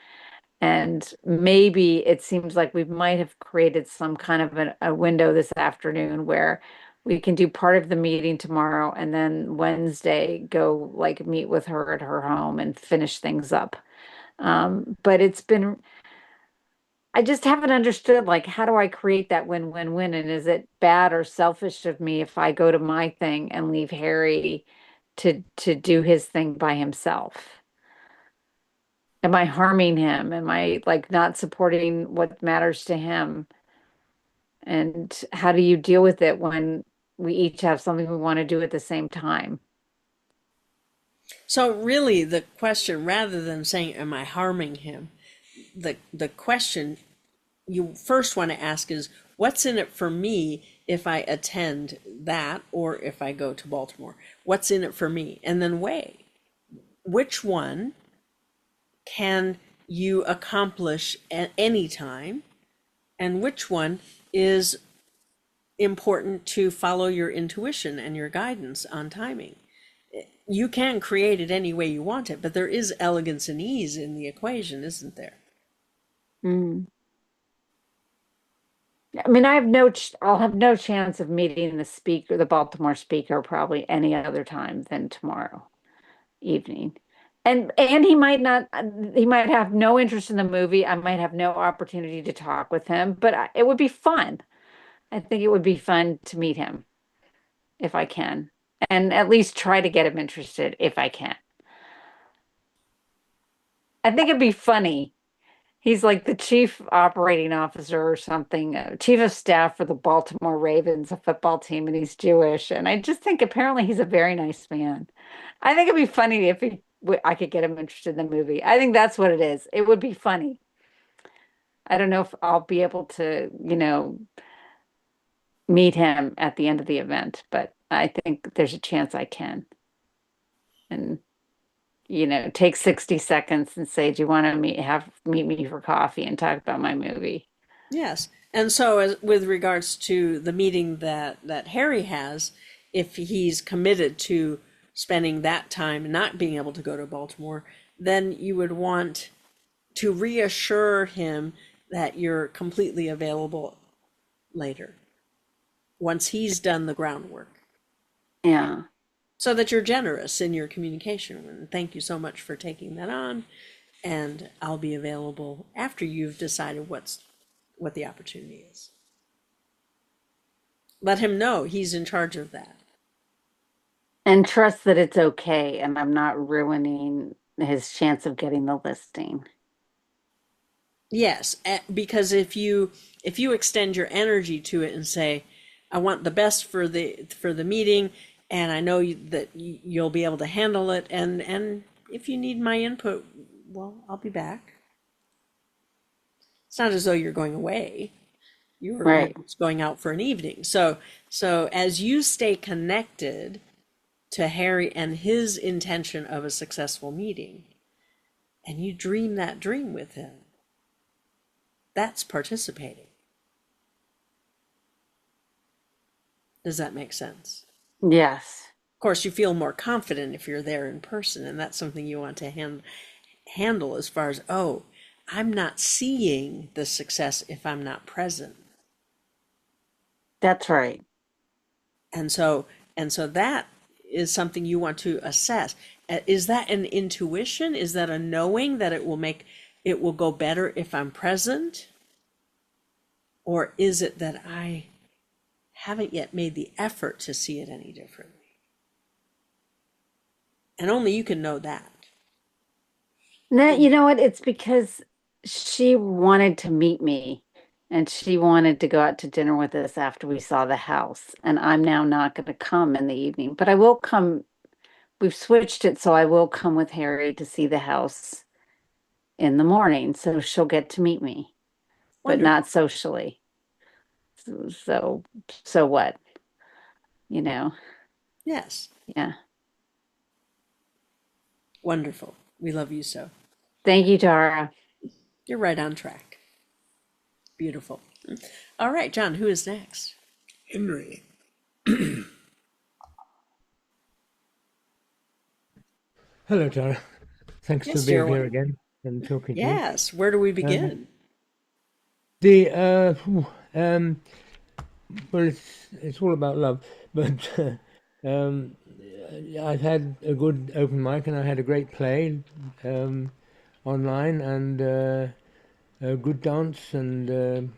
D: And maybe it seems like we might have created some kind of a window this afternoon where we can do part of the meeting tomorrow and then Wednesday go like meet with her at her home and finish things up. But I just haven't understood like how do I create that win-win-win? And is it bad or selfish of me if I go to my thing and leave Harry to do his thing by himself? Am I harming him? Am I like not supporting what matters to him? And how do you deal with it when we each have something we want to do at the same time?
A: So really the question, rather than saying, am I harming him? The question you first want to ask is, what's in it for me if I attend that or if I go to Baltimore? What's in it for me? And then weigh which one can you accomplish at any time and which one is important to follow your intuition and your guidance on timing. You can create it any way you want it, but there is elegance and ease in the equation, isn't there?
D: Mm. I mean, I'll have no chance of meeting the Baltimore speaker, probably any other time than tomorrow evening. And he might have no interest in the movie. I might have no opportunity to talk with him, but it would be fun. I think it would be fun to meet him if I can, and at least try to get him interested if I can. I think it'd be funny. He's like the chief operating officer or something, chief of staff for the Baltimore Ravens, a football team, and he's Jewish. And I just think apparently he's a very nice man. I think it'd be funny if I could get him interested in the movie. I think that's what it is. It would be funny. I don't know if I'll be able to, meet him at the end of the event, but I think there's a chance I can. And take 60 seconds and say, "Do you want to meet me for coffee and talk about my movie?"
A: Yes. And so, with regards to the meeting that Harry has, if he's committed to spending that time and not being able to go to Baltimore, then you would want to reassure him that you're completely available later, once he's done the groundwork,
D: Yeah.
A: so that you're generous in your communication. And thank you so much for taking that on, and I'll be available after you've decided what the opportunity is. Let him know he's in charge of that.
D: And trust that it's okay and I'm not ruining his chance of getting the listing.
A: Yes, because if you extend your energy to it and say, "I want the best for the meeting, and I know that you'll be able to handle it, and if you need my input, well, I'll be back." It's not as though you're going away. You're
D: Right.
A: just going out for an evening. So as you stay connected to Harry and his intention of a successful meeting, and you dream that dream with him, that's participating. Does that make sense?
D: Yes.
A: Of course, you feel more confident if you're there in person, and that's something you want to handle as far as, oh, I'm not seeing the success if I'm not present.
D: That's right.
A: And so that is something you want to assess. Is that an intuition? Is that a knowing that it will go better if I'm present? Or is it that I haven't yet made the effort to see it any differently? And only you can know that.
D: No, you know what? It's because she wanted to meet me and she wanted to go out to dinner with us after we saw the house. And I'm now not going to come in the evening, but I will come. We've switched it, so I will come with Harry to see the house in the morning. So she'll get to meet me, but
A: Wonderful.
D: not socially. So, so what? You know,
A: Yes.
D: yeah.
A: Wonderful. We love you so.
D: Thank you, Tara.
A: You're right on track. Beautiful. All right, John, who is next?
B: Henry.
E: Hello, Tara. Thanks for
A: Yes, dear
E: being here
A: one.
E: again and talking to me.
A: Yes. Where do we
E: Um,
A: begin?
E: the well, it's all about love, but um, I've had a good open mic and I had a great play um, online and a good dance and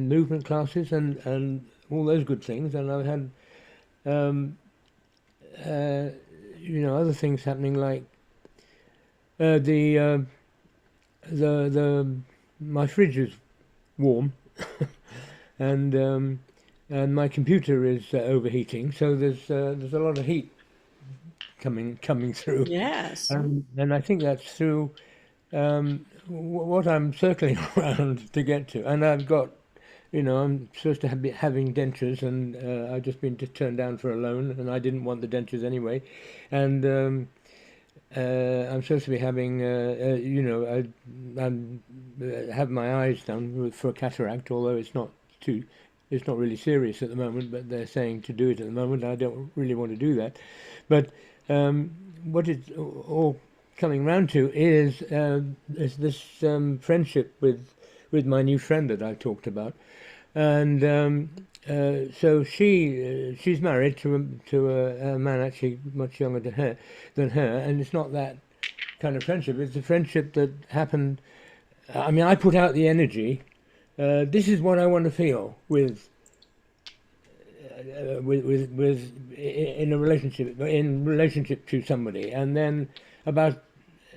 E: movement classes and all those good things, and I've had um, uh, other things happening like uh, the uh, the my fridge is warm and and my computer is overheating, so there's a lot of heat coming through,
A: Yes.
E: and I think that's through what I'm circling around to get to, and I've got. I'm supposed to be having dentures, and I've just been turned down for a loan, and I didn't want the dentures anyway, and I'm supposed to be having, have my eyes done for a cataract, although it's not really serious at the moment, but they're saying to do it at the moment. I don't really want to do that, but what it's all coming round to is this friendship with my new friend that I talked about, and so she's married to a man actually much younger than her, and it's not that kind of friendship. It's a friendship that happened. I mean, I put out the energy. This is what I want to feel in a relationship to somebody, and then about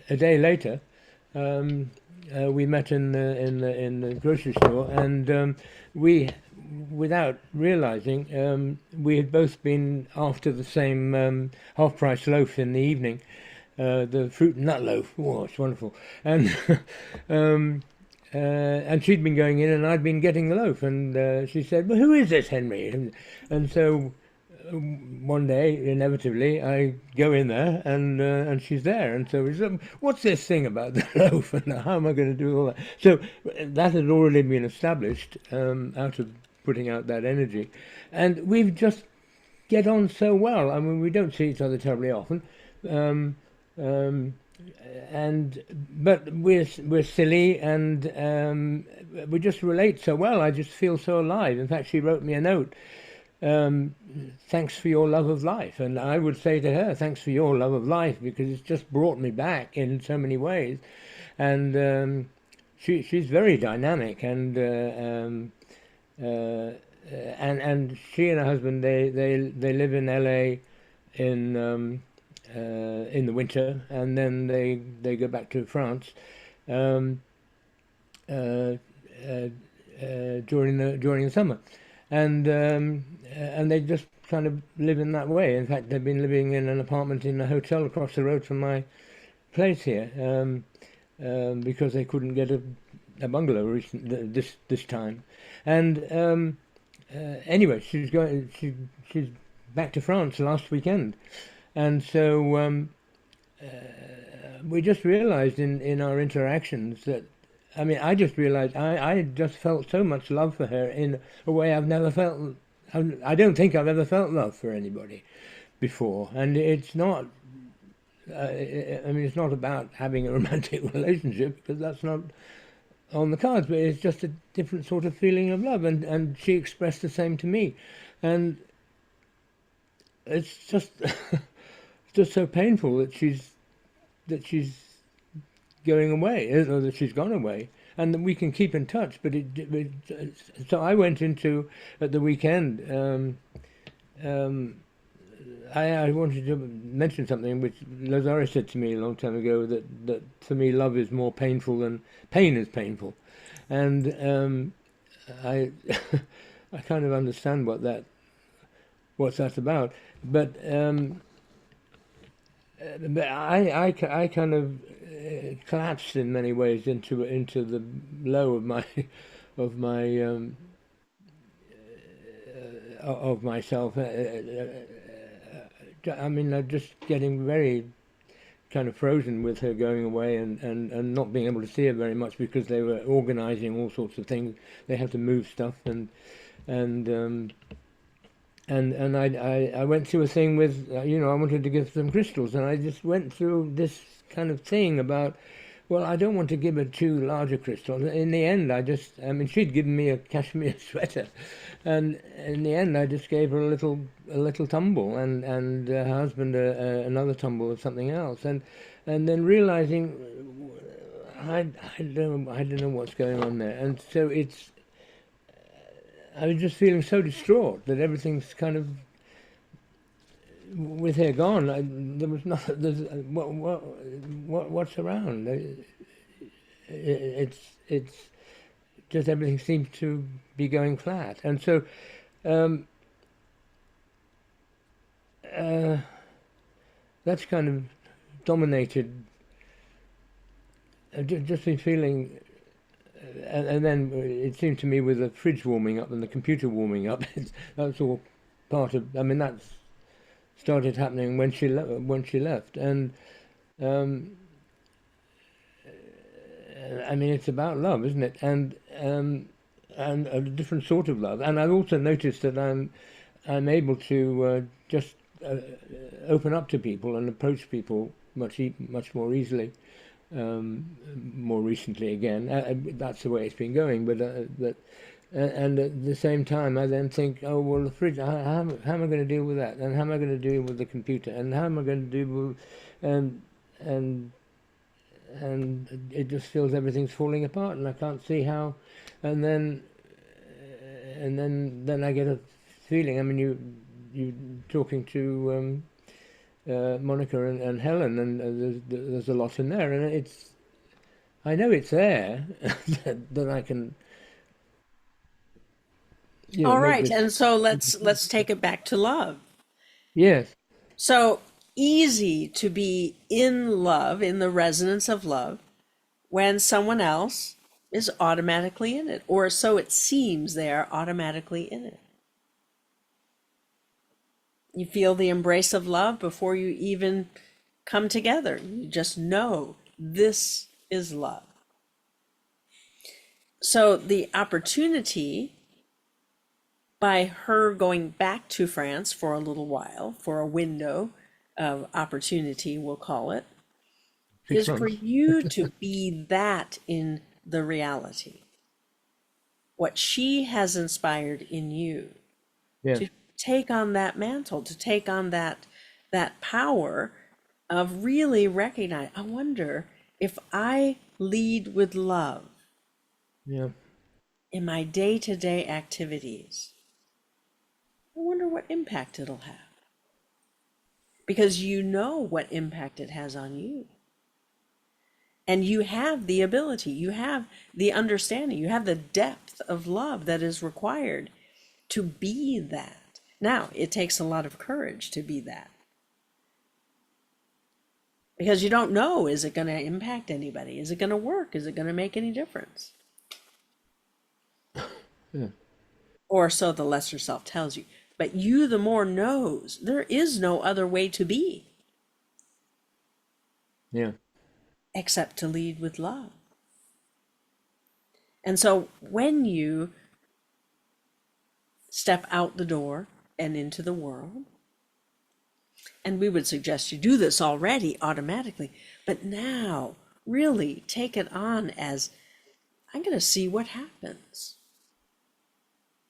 E: a day later, we met in the grocery store, and we, without realizing, we had both been after the same half-price loaf in the evening, the fruit and nut loaf. Oh, it's wonderful. And and she'd been going in, and I'd been getting the loaf. And she said, "Well, who is this, Henry?" And so one day, inevitably, I go in there, and she's there. And so we said, "What's this thing about the loaf? And how am I going to do all that?" So that had already been established out of putting out that energy, and we've just get on so well. I mean, we don't see each other terribly often. Um, um, and but we're silly, and we just relate so well. I just feel so alive. In fact, she wrote me a note. Um, Thanks for your love of life, and I would say to her, thanks for your love of life, because it's just brought me back in so many ways. And she's very dynamic, and she and her husband, they live in LA in the winter, and then they go back to France um, uh, uh, during the summer, and they just kind of live in that way. In fact, they've been living in an apartment in a hotel across the road from my place here, because they couldn't get a bungalow this time. And anyway, she's back to France last weekend, and so we just realized in our interactions that, I mean, I just realized I just felt so much love for her in a way I've never felt. I don't think I've ever felt love for anybody before, and it's not. I mean, it's not about having a romantic relationship, because that's not on the cards. But it's just a different sort of feeling of love, and she expressed the same to me, and it's just just so painful that she's going away, or that she's gone away, and that we can keep in touch. But so I went into at the weekend. I wanted to mention something which Lazare said to me a long time ago, that for me love is more painful than pain is painful, and I I kind of understand what's that about, but I kind of collapsed in many ways into the low of my of myself. I mean, I'm just getting very kind of frozen with her going away, and not being able to see her very much, because they were organising all sorts of things. They had to move stuff, and I went through a thing with, I wanted to give some crystals, and I just went through this kind of thing about, well, I don't want to give her too large a crystal. In the end, I mean, she'd given me a cashmere sweater, and in the end, I just gave her a little tumble, and her husband another tumble of something else, and then realizing I don't know what's going on there, and so I was just feeling so distraught that everything's kind of, with her gone. There was nothing. What's around? It's just everything seems to be going flat, and so that's kind of dominated. I've just been feeling. And then it seemed to me, with the fridge warming up and the computer warming up, that's all part of. I mean, that's started happening when she left, and I mean, it's about love, isn't it? And a different sort of love. And I've also noticed that I'm able to just open up to people and approach people much more easily. More recently again, that's the way it's been going. But and at the same time, I then think, oh well, the fridge. How am I going to deal with that? And how am I going to deal with the computer? And how am I going to deal with and it just feels everything's falling apart, and I can't see how. And then I get a feeling. I mean, you talking to. Monica and Helen, and there's a lot in there, and I know it's there, that I can,
A: All
E: make
A: right,
E: this.
A: and so let's take it back to love.
E: Yes,
A: So easy to be in love, in the resonance of love, when someone else is automatically in it, or so it seems they are automatically in it. You feel the embrace of love before you even come together. You just know this is love. So the opportunity by her going back to France for a little while, for a window of opportunity, we'll call it,
E: six
A: is for
E: months.
A: you to be that in the reality. What she has inspired in you
E: Yeah,
A: to take on that mantle, to take on that power of really recognize, I wonder if I lead with love
E: yeah,
A: in my day-to-day activities, I wonder what impact it'll have. Because you know what impact it has on you. And you have the ability, you have the understanding, you have the depth of love that is required to be that. Now, it takes a lot of courage to be that. Because you don't know, is it going to impact anybody? Is it going to work? Is it going to make any difference?
E: yeah,
A: Or so the lesser self tells you. But you, the more, knows there is no other way to be
E: yeah.
A: except to lead with love. And so when you step out the door and into the world, and we would suggest you do this already automatically, but now really take it on as, I'm going to see what happens.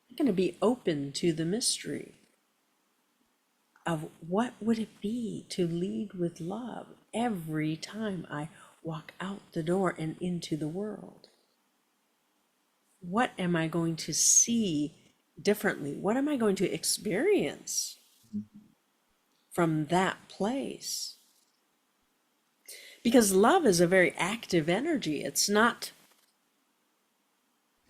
A: I'm going to be open to the mystery of what would it be to lead with love every time I walk out the door and into the world. What am I going to see differently? What am I going to experience from that place? Because love is a very active energy. It's not,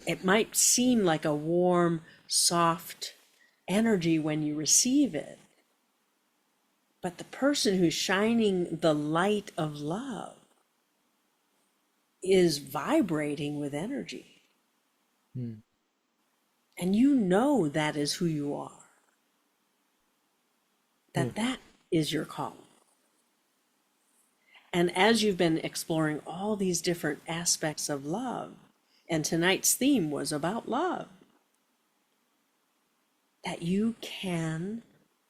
A: it might seem like a warm, soft energy when you receive it. But the person who's shining the light of love is vibrating with energy.
E: Mm.
A: And you know that is who you are,
E: Yeah.
A: that is your calling. And as you've been exploring all these different aspects of love, and tonight's theme was about love, that you can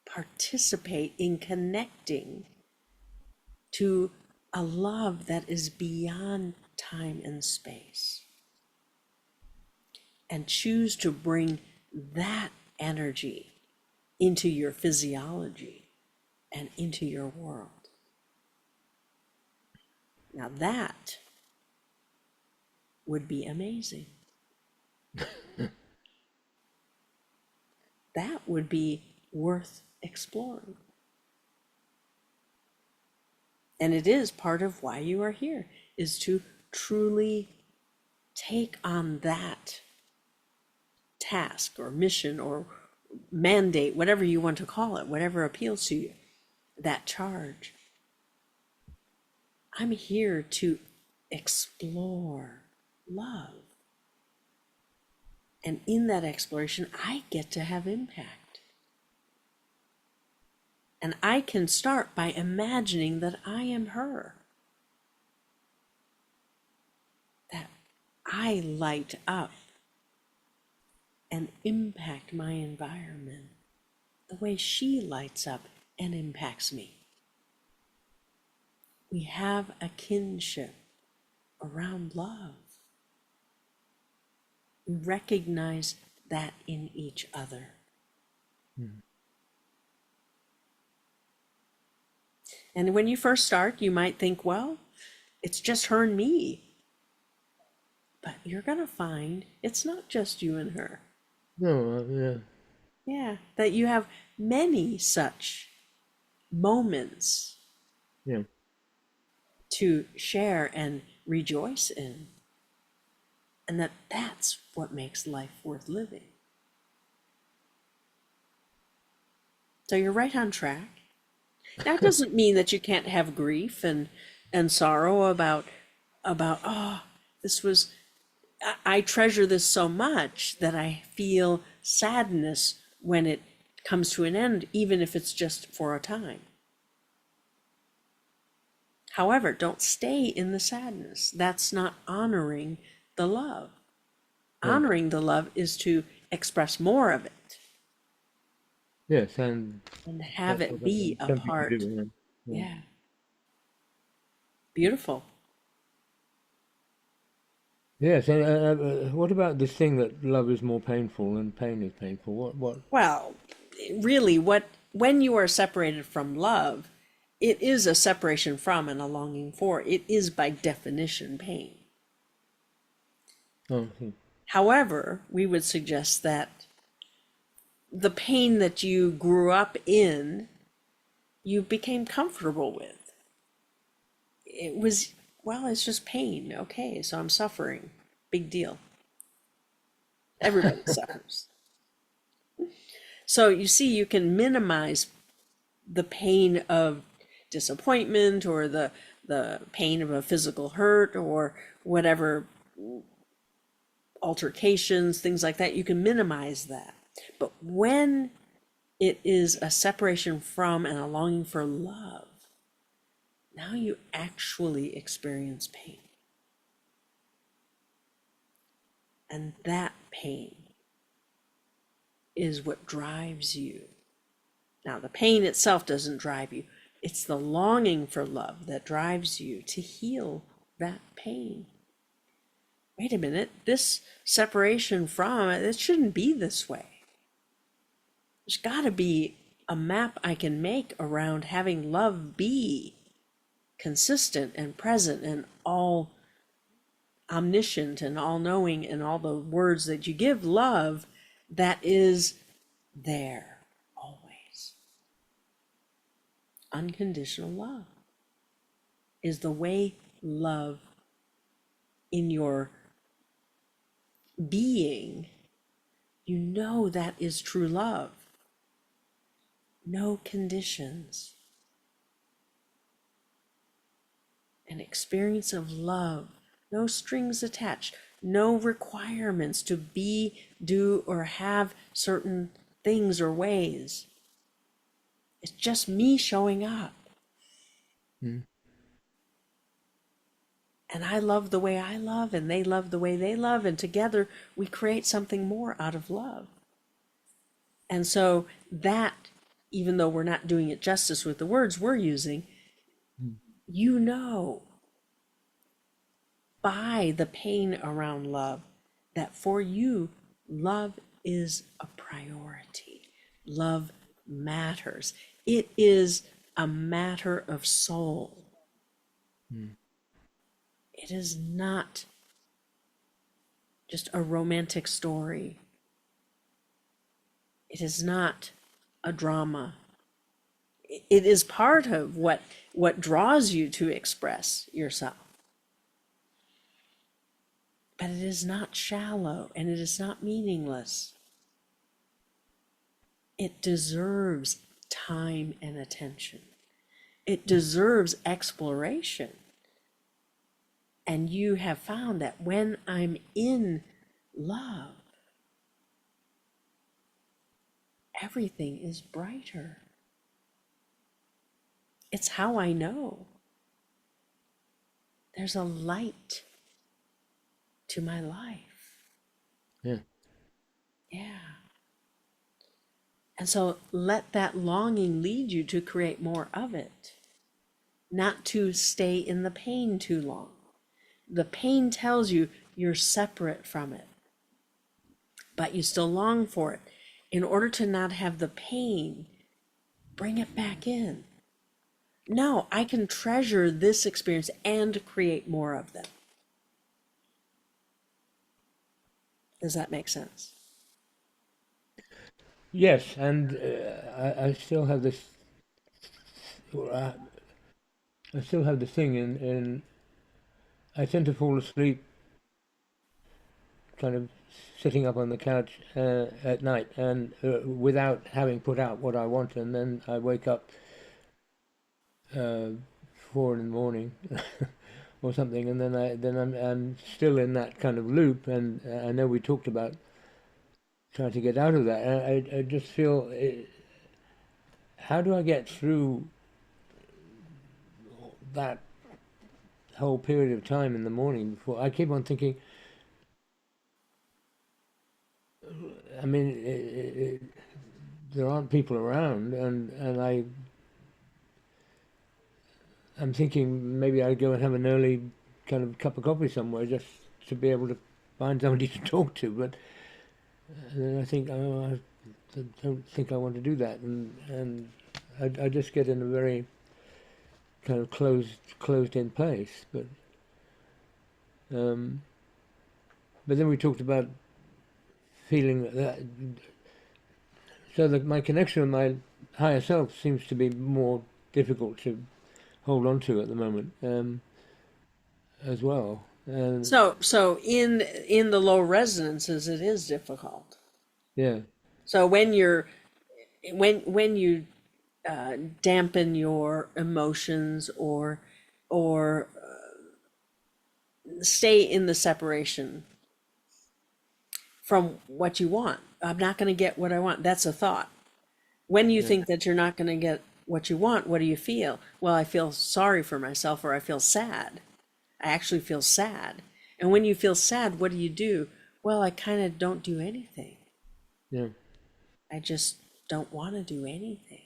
A: participate in connecting to a love that is beyond time and space, and choose to bring that energy into your physiology and into your world. Now that would be amazing. That would be worth exploring. And it is part of why you are here, is to truly take on that task or mission or mandate, whatever you want to call it, whatever appeals to you, that charge. I'm here to explore love. And in that exploration, I get to have impact. And I can start by imagining that I am her, that I light up and impact my environment the way she lights up and impacts me. We have a kinship around love. We recognize that in each other.
E: Mm.
A: And when you first start, you might think, well, it's just her and me. But you're going to find it's not just you and her.
E: No, yeah,
A: Yeah, that you have many such moments
E: yeah,
A: to share and rejoice in, and that's what makes life worth living. So you're right on track. That doesn't mean that you can't have grief and sorrow about oh, this was I treasure this so much that I feel sadness when it comes to an end, even if it's just for a time. However, don't stay in the sadness. That's not honoring the love.
E: Right.
A: Honoring the love is to express more of it
E: Yes, and
A: and have
E: that's
A: it
E: what
A: be
E: I'm
A: a
E: attempting to
A: part.
E: do. Yeah.
A: Yeah, beautiful.
E: Yes, and what about this thing that love is more painful and pain is painful? What?
A: Well, really, when you are separated from love, it is a separation from and a longing for. It is by definition pain.
E: Oh,
A: However, we would suggest that the pain that you grew up in, you became comfortable with. It was, well, it's just pain. Okay, so I'm suffering. Big deal. Everybody suffers. So you see, you can minimize the pain of disappointment or the pain of a physical hurt or whatever altercations, things like that. You can minimize that. But when it is a separation from and a longing for love, now you actually experience pain. And that pain is what drives you. Now, the pain itself doesn't drive you, it's the longing for love that drives you to heal that pain. Wait a minute, this separation from it shouldn't be this way. There's got to be a map I can make around having love be consistent and present and all omniscient and all knowing and all the words that you give love that is there always. Unconditional love is the way love in your being, you know that is true love. No conditions. An experience of love, no strings attached, no requirements to be, do, or have certain things or ways. It's just me showing up.
E: mm,
A: And I love the way I love, and they love the way they love, and together we create something more out of love. And so that, even though we're not doing it justice with the words we're using,
E: mm,
A: you know by the pain around love that for you, love is a priority. Love matters. It is a matter of soul.
E: mm.
A: It is not just a romantic story. It is not a drama. It is part of what draws you to express yourself. But it is not shallow and it is not meaningless. It deserves time and attention. It deserves exploration. And you have found that when I'm in love, everything is brighter. It's how I know. There's a light to my life.
E: Yeah.
A: Yeah. And so let that longing lead you to create more of it, not to stay in the pain too long. The pain tells you you're separate from it, but you still long for it. In order to not have the pain, bring it back in. No, I can treasure this experience and create more of them. Does that make sense?
E: Yes, and I still have this. I still have the thing in I tend to fall asleep kind of sitting up on the couch at night and without having put out what I want, and then I wake up uh, 4 in the morning or something, and I'm still in that kind of loop. And I know we talked about trying to get out of that. And I just feel, how do I get through that whole period of time in the morning before I keep on thinking? I mean, there aren't people around, and I'm thinking maybe I'd go and have an early kind of cup of coffee somewhere just to be able to find somebody to talk to. But then I think, oh, I don't think I want to do that, and I just get in a very kind of closed in place. Um, but then we talked about feeling that, so that my connection with my higher self seems to be more difficult to hold on to at the moment, as well. And
A: So in the low resonances, it is difficult.
E: yeah,
A: So when you dampen your emotions or stay in the separation from what you want, I'm not going to get what I want. That's a thought. When you
E: yeah,
A: think that you're not going to get what you want, what do you feel? Well, I feel sorry for myself, or I feel sad. I actually feel sad. And when you feel sad, what do? Well, I kind of don't do anything.
E: yeah,
A: I just don't want to do anything.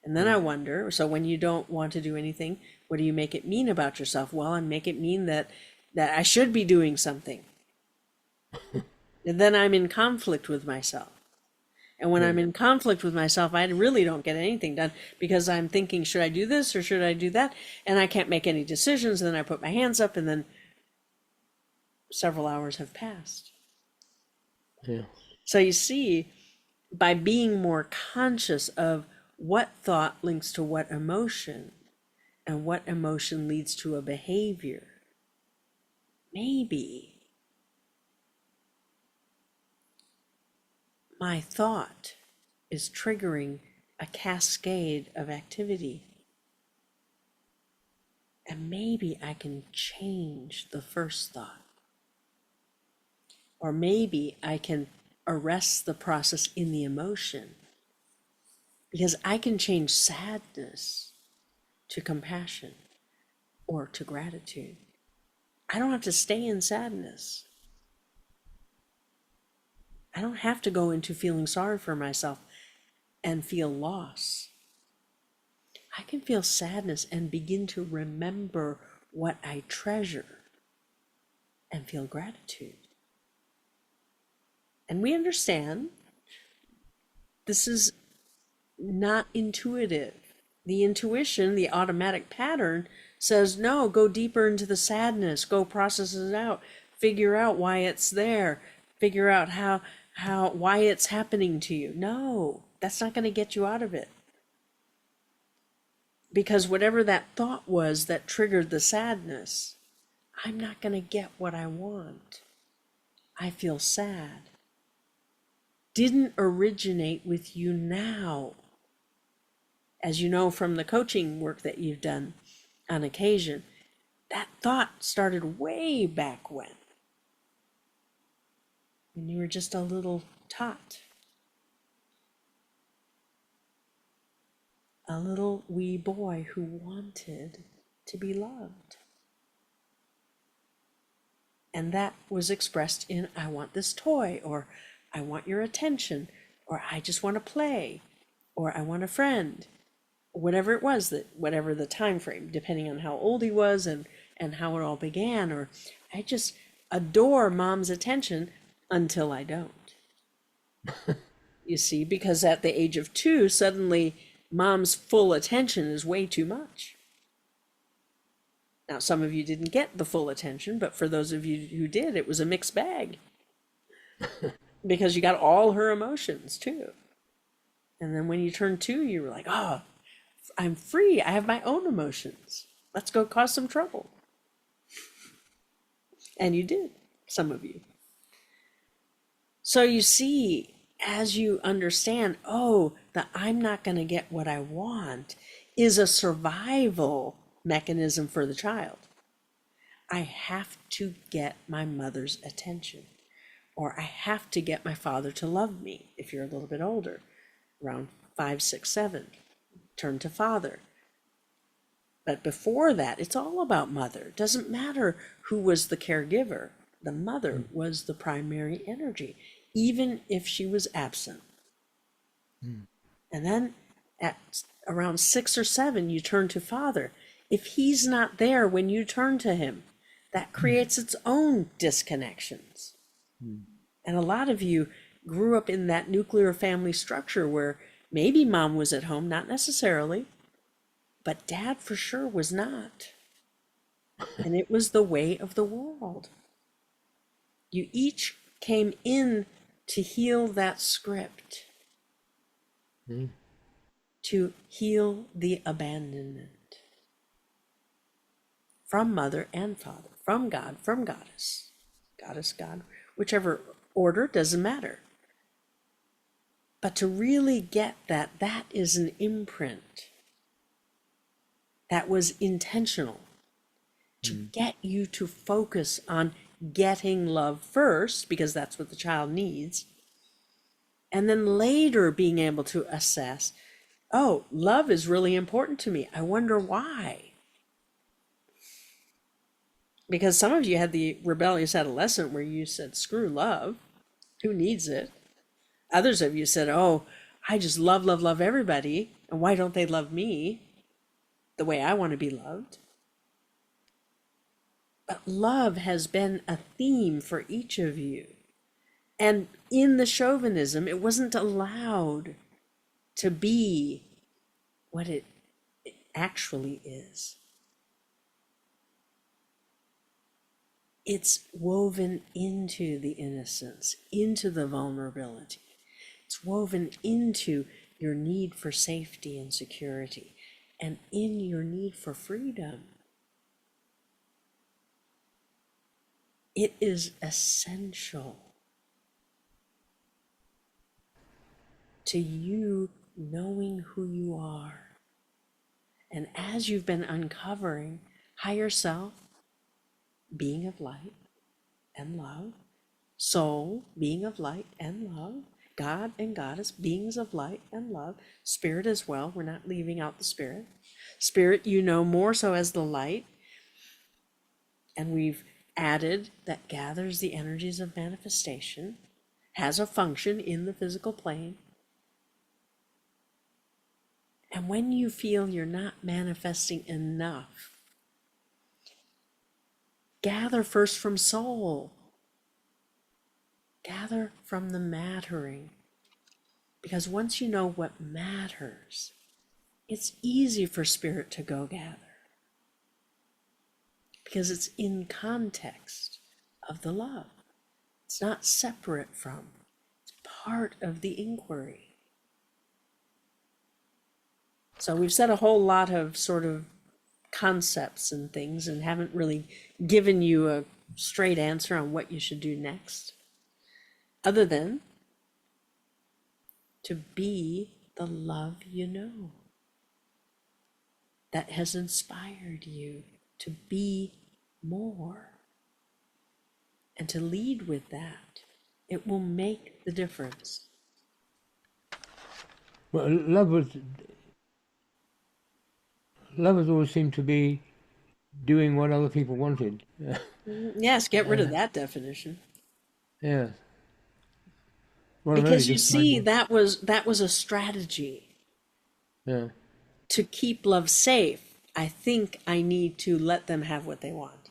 A: And then
E: yeah,
A: I wonder, so when you don't want to do anything, what do you make it mean about yourself? Well, I make it mean that I should be doing something. And then I'm in conflict with myself. And when
E: yeah,
A: I'm in conflict with myself, I really don't get anything done because I'm thinking, should I do this or should I do that? And I can't make any decisions. And then I put my hands up, and then several hours have passed.
E: yeah,
A: So you see, by being more conscious of what thought links to what emotion and what emotion leads to a behavior, maybe my thought is triggering a cascade of activity. And maybe I can change the first thought. Or maybe I can arrest the process in the emotion, because I can change sadness to compassion or to gratitude. I don't have to stay in sadness. I don't have to go into feeling sorry for myself and feel loss. I can feel sadness and begin to remember what I treasure and feel gratitude. And we understand this is not intuitive. The intuition, the automatic pattern says, no, go deeper into the sadness, go process it out, figure out why it's there, figure out why it's happening to you. No, that's not going to get you out of it. Because whatever that thought was that triggered the sadness, I'm not going to get what I want. I feel sad. Didn't originate with you now. As you know from the coaching work that you've done on occasion, that thought started way back when you were just a little tot, a little wee boy who wanted to be loved. And that was expressed in, I want this toy, or I want your attention, or I just want to play, or I want a friend, whatever it was, that whatever the time frame, depending on how old he was and how it all began, or I just adore mom's attention until I don't. You see, because at the age of 2, suddenly mom's full attention is way too much. Now, some of you didn't get the full attention, but for those of you who did, it was a mixed bag because you got all her emotions too. And then when you turned 2, you were like, oh, I'm free. I have my own emotions. Let's go cause some trouble. And you did, some of you. So you see, as you understand, oh, the I'm not going to get what I want is a survival mechanism for the child. I have to get my mother's attention, or I have to get my father to love me. If you're a little bit older, around 5, 6, 7, turn to father. But before that, it's all about mother. It doesn't matter who was the caregiver. The mother was the primary energy, even if she was absent. And then at around 6 or 7, you turn to father. If he's not there when you turn to him, that creates its own disconnections. And a lot of you grew up in that nuclear family structure where maybe mom was at home, not necessarily, but dad for sure was not. And it was the way of the world. You each came in to heal that script, to heal the abandonment from mother and father, from God, from goddess, goddess, God, whichever order, doesn't matter. But to really get that, that is an imprint that was intentional to get you to focus on getting love first, because that's what the child needs. And then later being able to assess, oh, love is really important to me. I wonder why. Because some of you had the rebellious adolescent where you said, screw love. Who needs it? Others of you said, oh, I just love, love, love everybody. And why don't they love me the way I want to be loved? But love has been a theme for each of you. And in the chauvinism, it wasn't allowed to be what it actually is. It's woven into the innocence, into the vulnerability. It's woven into your need for safety and security, and in your need for freedom. It is essential to you knowing who you are. And as you've been uncovering higher self, being of light and love, soul, being of light and love, God and goddess, beings of light and love, spirit as well, we're not leaving out the spirit. Spirit, you know, more so as the light, and we've added that gathers the energies of manifestation, has a function in the physical plane. And when you feel you're not manifesting enough, gather first from soul. Gather from the mattering. Because once you know what matters, it's easy for spirit to go gather. Because it's in context of the love. It's not separate from, it's part of the inquiry. So we've said a whole lot of sort of concepts and things and haven't really given you a straight answer on what you should do next, other than to be the love you know that has inspired you to be more and to lead with that. It will make the difference.
E: Well, love has always seemed to be doing what other people wanted.
A: Yes, get rid of that definition.
E: Yeah. Well, I'm only
A: Because you
E: just
A: see,
E: finding.
A: that was a strategy
E: Yeah.
A: to keep love safe. I think I need to let them have what they want.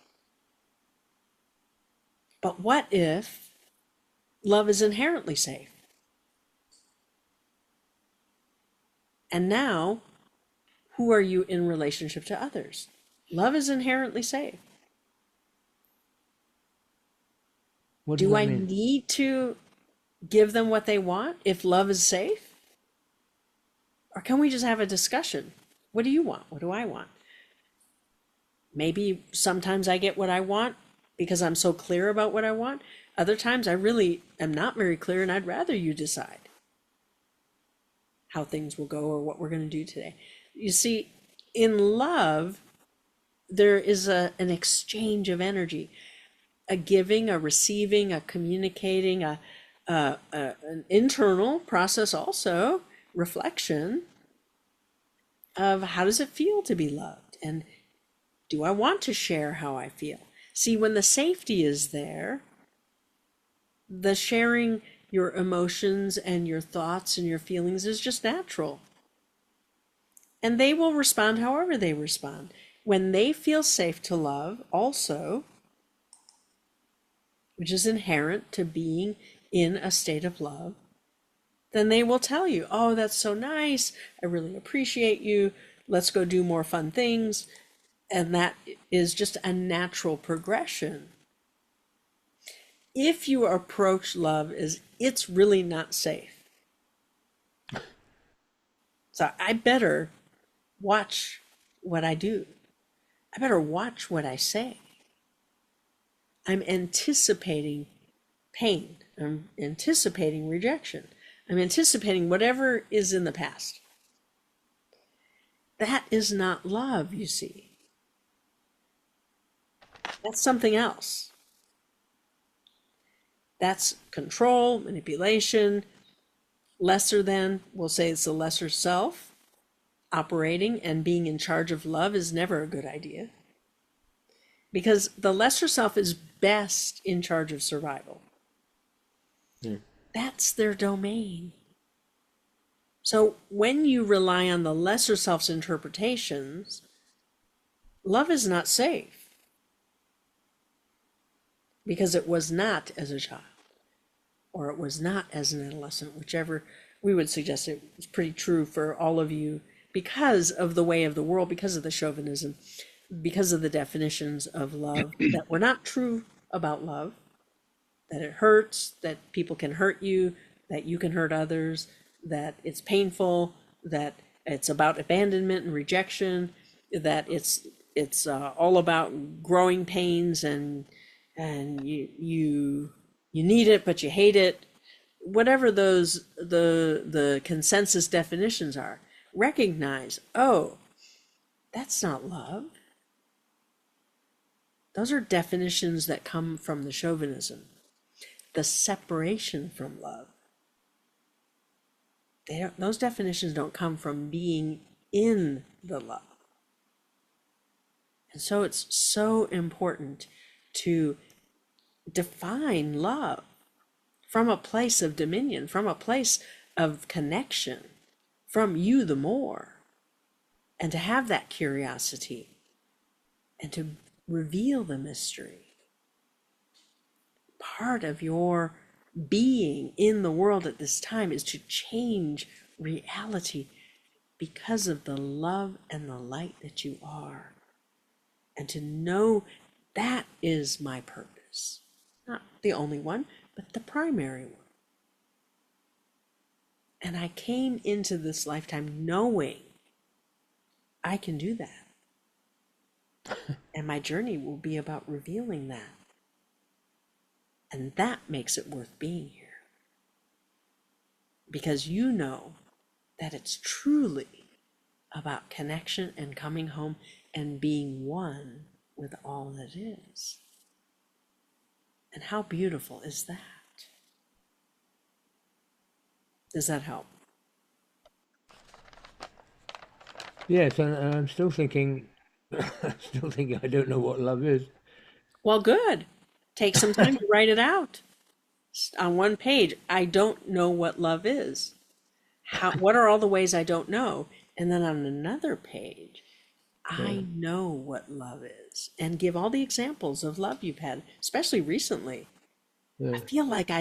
A: But what if love is inherently safe? And now, who are you in relationship to others? Love is inherently safe.
E: What does
A: Do
E: that
A: I
E: mean?
A: need to give them what they want if love is safe? Or can we just have a discussion? What do you want? What do I want? Maybe sometimes I get what I want because I'm so clear about what I want. Other times I really am not very clear, and I'd rather you decide how things will go or what we're going to do today. You see, in love, there is an exchange of energy, a giving, a receiving, a communicating, an internal process also, reflection of how does it feel to be loved, and do I want to share how I feel? See, when the safety is there, the sharing your emotions and your thoughts and your feelings is just natural. And they will respond however they respond. When they feel safe to love, also, which is inherent to being in a state of love, then they will tell you, oh, that's so nice. I really appreciate you. Let's go do more fun things. And that is just a natural progression. If you approach love as it's really not safe, so I better watch what I do. I better watch what I say. I'm anticipating pain. I'm anticipating rejection. I'm anticipating whatever is in the past. That is not love, you see. That's something else. That's control, manipulation, lesser than, we'll say it's the lesser self. Operating and being in charge of love is never a good idea, because the lesser self is best in charge of survival. That's their domain. So when you rely on the lesser self's interpretations, love is not safe, because it was not as a child, or it was not as an adolescent, whichever. We would suggest it was pretty true for all of you, because of the way of the world, because of the chauvinism, because of the definitions of love that were not true about love, that it hurts, that people can hurt you, that you can hurt others, that it's painful, that it's about abandonment and rejection, that it's all about growing pains, and you need it but you hate it. Whatever those the consensus definitions are, recognize, oh, that's not love. Those are definitions that come from the chauvinism, the separation from love. Those definitions don't come from being in the love. And so it's so important to define love from a place of dominion, from a place of connection, from you the more, and to have that curiosity and to reveal the mystery. Part of your being in the world at this time is to change reality because of the love and the light that you are, and to know that is my purpose. Not the only one, but the primary one. And I came into this lifetime knowing I can do that. And my journey will be about revealing that. And that makes it worth being here. Because you know that it's truly about connection and coming home and being one with all that is. And how beautiful is that? Does that help?
E: Yes, and I'm still thinking, I don't know what love is.
A: Well, good. Take some time to write it out. On one page, I don't know what love is. What are all the ways I don't know? And then on another page, I know what love is. And give all the examples of love you've had, especially recently. I feel like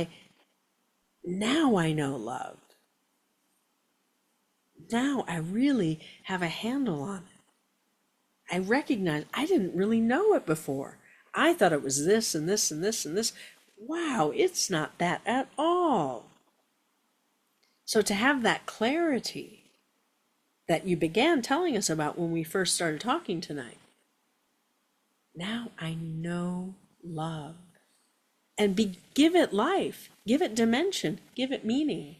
A: now I know love. Now I really have a handle on it. I recognize I didn't really know it before. I thought it was this and this and this and this. Wow, it's not that at all. So to have that clarity that you began telling us about when we first started talking tonight, now I know love. And give it life, give it dimension, give it meaning.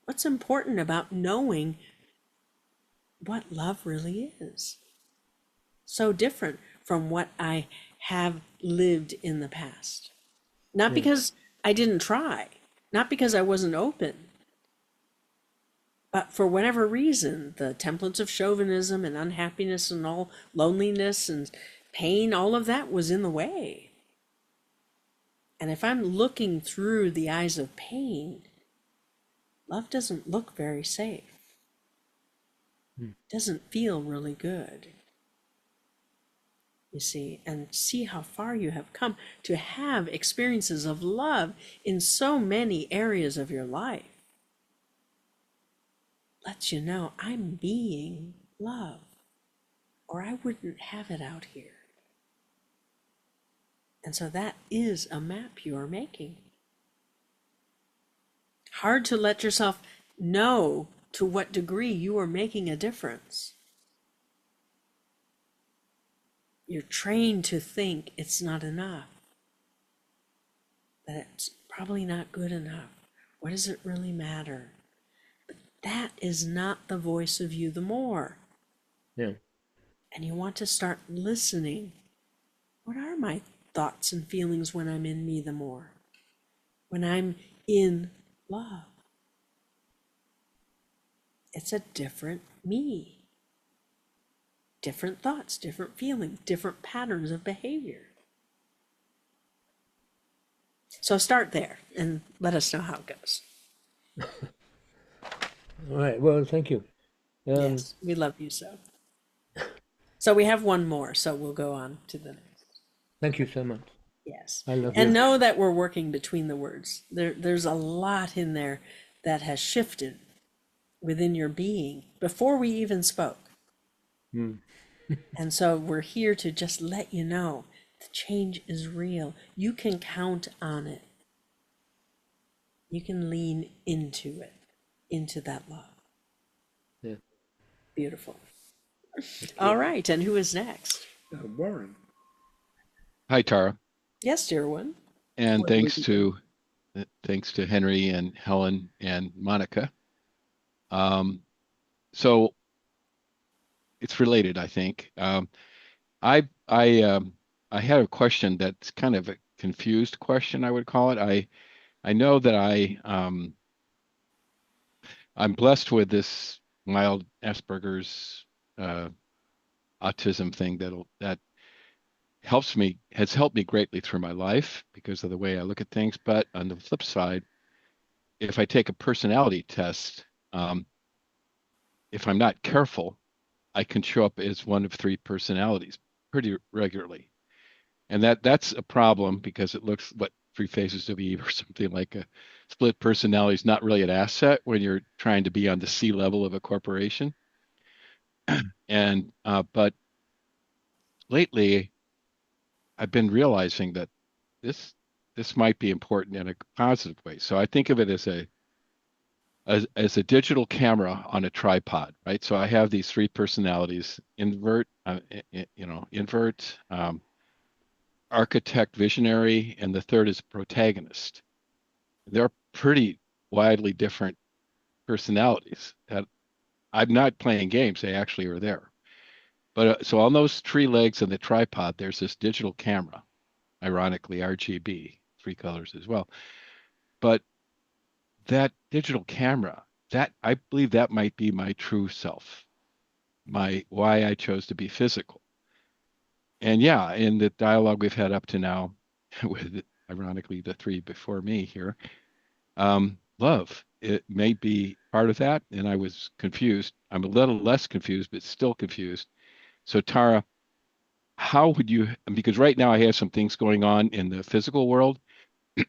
A: What's important about knowing what love really is? So different from what I have lived in the past. Not
E: Yeah.
A: because I didn't try, not because I wasn't open, but for whatever reason, the templates of chauvinism and unhappiness and all loneliness and pain, all of that was in the way. And if I'm looking through the eyes of pain, love doesn't look very safe.
E: Mm.
A: Doesn't feel really good. You see, and see how far you have come to have experiences of love in so many areas of your life. Lets you know I'm being love, or I wouldn't have it out here. And so that is a map you are making. Hard to let yourself know to what degree you are making a difference. You're trained to think it's not enough, that it's probably not good enough. What does it really matter? But that is not the voice of you the more.
E: Yeah.
A: And you want to start listening. What are my thoughts and feelings when I'm in me the more? When I'm in love? It's a different me. Different thoughts, different feelings, different patterns of behavior. So start there and let us know how it goes.
E: All right. Well, thank you.
A: Yes, we love you so. So we have one more, so we'll go on to the next.
E: Thank you so much.
A: Yes.
E: I love
A: And
E: you.
A: know that we're working between the words. There's a lot in there that has shifted within your being before we even spoke.
E: Mm.
A: And so we're here to just let you know the change is real. You can count on it. You can lean into it, into that love.
E: Yeah.
A: Beautiful. All right. And who is next?
B: Warren.
F: Hi, Tara,
A: Yes, dear one.
F: and
B: What would you
F: thanks to Henry and Helen and Monica. Um, so it's related, I think. I I I had a question that's kind of a confused question, I would call it. I know that I'm blessed with this mild Asperger's uh, autism thing that has helped me greatly through my life because of the way I look at things. But on the flip side, if I take a personality test, um, if I'm not careful, I can show up as one of three personalities pretty regularly. And that's a problem because it looks what three faces of Eve or something like a split personality is not really an asset when you're trying to be on the C level of a corporation. And but lately I've been realizing that this this might be important in a positive way. So I think of it as a digital camera on a tripod, right? So I have these three personalities: invert, architect, visionary, and the third is protagonist. They're pretty widely different personalities that I'm not playing games. They actually are there. But so on those three legs of the tripod, there's this digital camera, ironically RGB, three colors as well. But that digital camera, that I believe that might be my true self, my why I chose to be physical. And yeah, in the dialogue we've had up to now, with ironically the three before me here, love, it may be part of that. And I was confused. I'm a little less confused, but still confused. So Tara, how would you, because right now I have some things going on in the physical world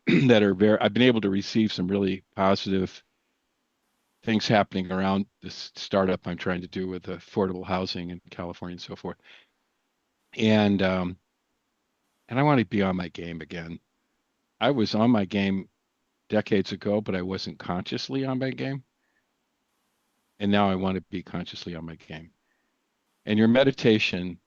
F: that are I've been able to receive some really positive things happening around this startup I'm trying to do with affordable housing in California and so forth. And and I want to be on my game again. I was on my game decades ago, but I wasn't consciously on my game. And now I want to be consciously on my game. And your meditation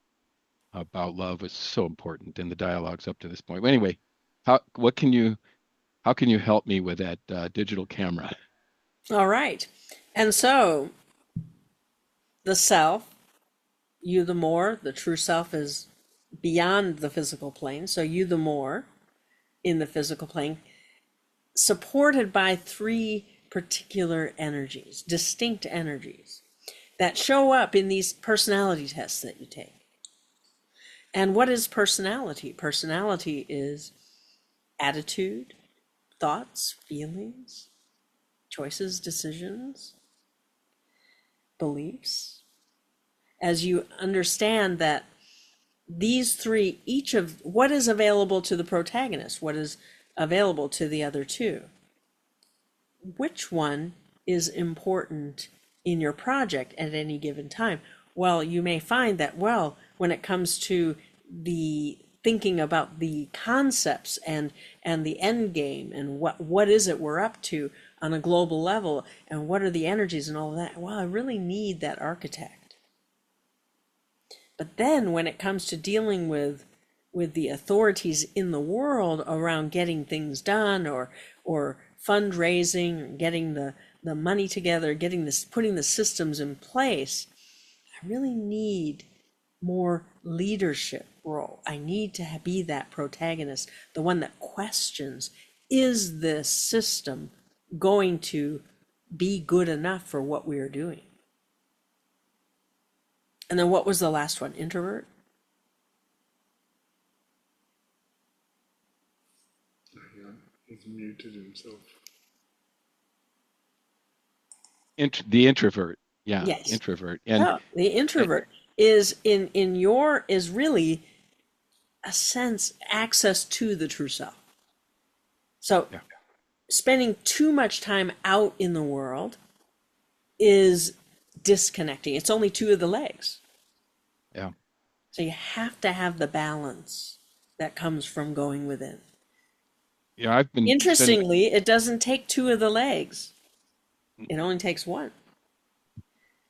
F: about love was so important in the dialogues up to this point. Anyway, how can you help me with that digital camera?
A: All right. And so the self, you the more, the true self is beyond the physical plane. So you the more in the physical plane, supported by three particular energies, distinct energies that show up in these personality tests that you take. And what is personality? Personality is attitude, thoughts, feelings, choices, decisions, beliefs. As you understand that these three, each of what is available to the protagonist, what is available to the other two, which one is important in your project at any given time? Well, you may find that, well, when it comes to the thinking about the concepts and the end game and what is it we're up to on a global level and what are the energies and all of that, well, I really need that architect. But then when it comes to dealing with the authorities in the world around getting things done or fundraising, or getting the money together, getting this, putting the systems in place, I really need more leadership role. I need to be that protagonist, the one that questions, is this system going to be good enough for what we are doing? And then what was the last one? Introvert?
B: He's muted himself.
F: The introvert, yeah,
A: Yes.
F: introvert,
A: Oh, the introvert is is really a sense access to the true self. So
F: yeah,
A: spending too much time out in the world is disconnecting. It's only two of the legs.
F: yeah,
A: So you have to have the balance that comes from going within.
F: yeah. I've been spending.
A: Interestingly, it doesn't take two of the legs. It only takes one.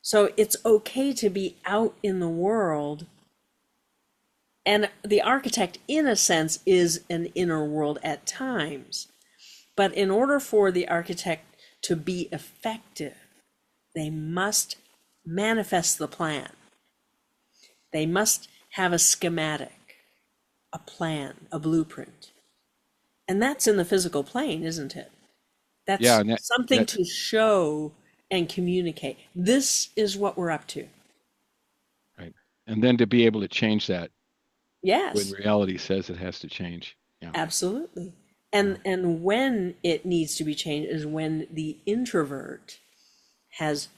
A: So it's okay to be out in the world. And the architect, in a sense, is an inner world at times. But in order for the architect to be effective, they must manifest the plan. They must have a schematic, a plan, a blueprint. And that's in the physical plane, isn't it?
F: Yeah,
A: That's
F: and
A: something
F: that's
A: to show and communicate. This is what we're up to.
F: right. And then to be able to change that when
A: Yes,
F: reality says it has to change. Yeah,
A: absolutely.
F: yeah,
A: And when it needs to be changed is when the introvert has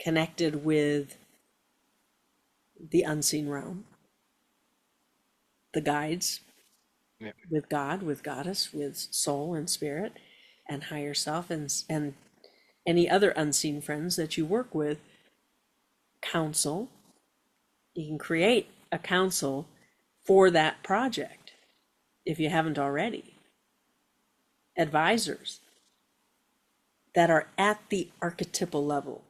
A: connected with the unseen realm, the guides,
F: yeah,
A: with God, with goddess, with soul and spirit and higher self and any other unseen friends that you work with. Counsel, you can create a council for that project if you haven't already. Advisors that are at the archetypal level,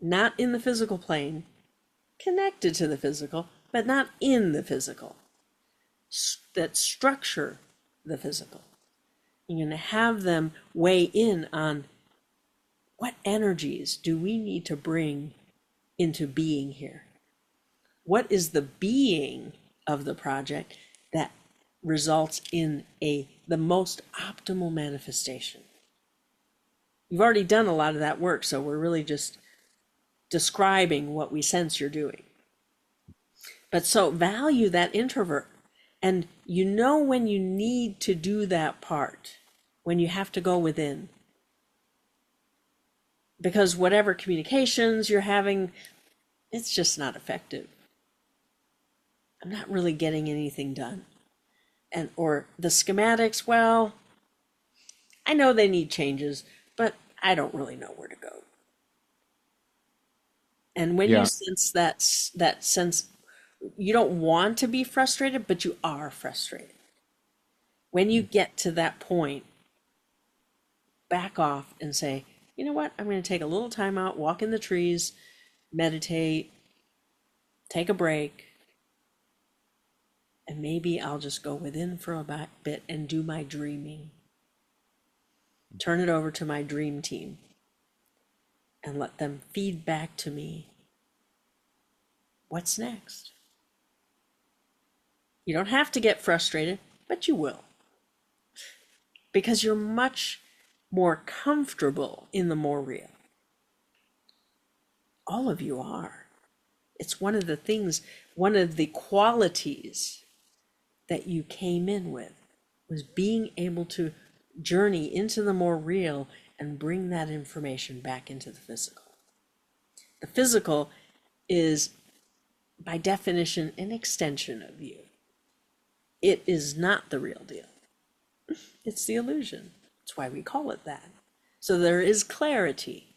A: not in the physical plane, connected to the physical, but not in the physical, that structure the physical. You're going to have them weigh in on what energies do we need to bring into being here? What is the being of the project that results in the most optimal manifestation? You've already done a lot of that work, so we're really just describing what we sense you're doing. But so value that introvert. And you know when you need to do that part, when you have to go within. Because whatever communications you're having, it's just not effective. I'm not really getting anything done. And or the schematics, well, I know they need changes, but I don't really know where to go. And when you
F: yeah,
A: sense that sense, you don't want to be frustrated, but you are frustrated. When you get to that point, back off and say, you know what? I'm going to take a little time out, walk in the trees, meditate, take a break, And maybe I'll just go within for a bit and do my dreaming. Turn it over to my dream team and let them feed back to me what's next. You don't have to get frustrated, but you will. Because you're much more comfortable in the more real. All of you are. It's one of the things, one of the qualities that you came in with was being able to journey into the more real and bring that information back into the physical. The physical is, by definition, an extension of you. It is not the real deal. It's the illusion. That's why we call it that. So there is clarity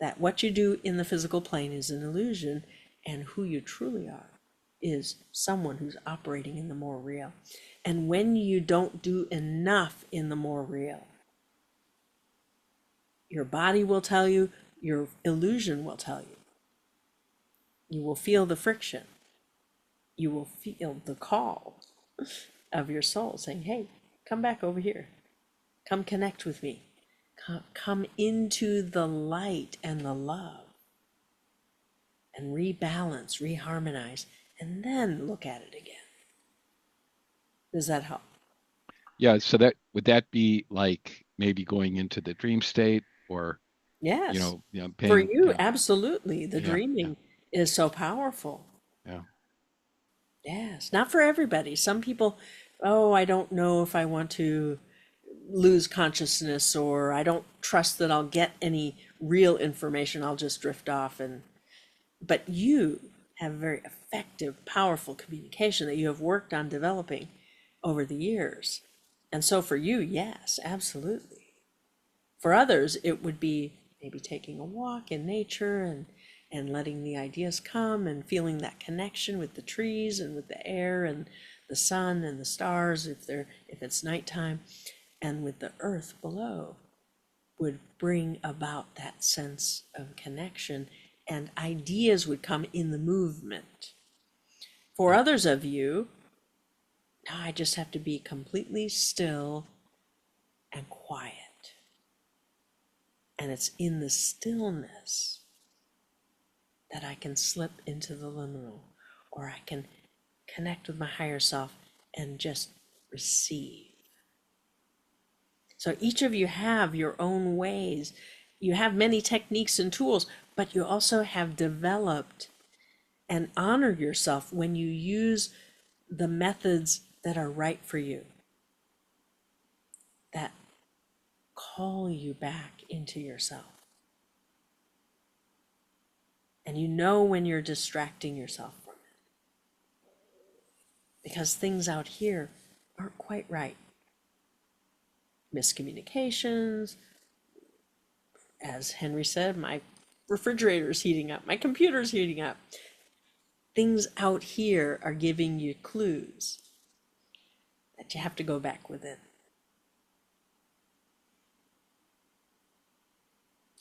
A: that what you do in the physical plane is an illusion, and who you truly are is someone who's operating in the more real. And when you don't do enough in the more real, your body will tell you, your illusion will tell you. You will feel the friction. You will feel the call of your soul saying, hey, come back over here. Come connect with me. Come into the light and the love and rebalance, reharmonize, and then look at it again. Does that help?
F: Yeah, so that would that be like maybe going into the dream state, or
A: Yes. For
F: paying,
A: you, absolutely. The
F: yeah, yeah,
A: dreaming is so powerful.
F: yeah.
A: Yes. Not for everybody. Some people, oh, I don't know if I want to lose consciousness, or I don't trust that I'll get any real information. I'll just drift off. But you have very effective, powerful communication that you have worked on developing over the years. And so for you, yes, absolutely. For others, it would be maybe taking a walk in nature and letting the ideas come and feeling that connection with the trees and with the air and the sun and the stars if it's nighttime, and with the earth below would bring about that sense of connection, and ideas would come in the movement. For others of you, now I just have to be completely still and quiet. And it's in the stillness that I can slip into the liminal, or I can connect with my higher self and just receive. So each of you have your own ways. You have many techniques and tools, but you also have developed and honor yourself when you use the methods that are right for you, that call you back into yourself. And you know when you're distracting yourself from it, because things out here aren't quite right. Miscommunications, as Henry said, my refrigerator's heating up, my computer's heating up. Things out here are giving you clues that you have to go back within,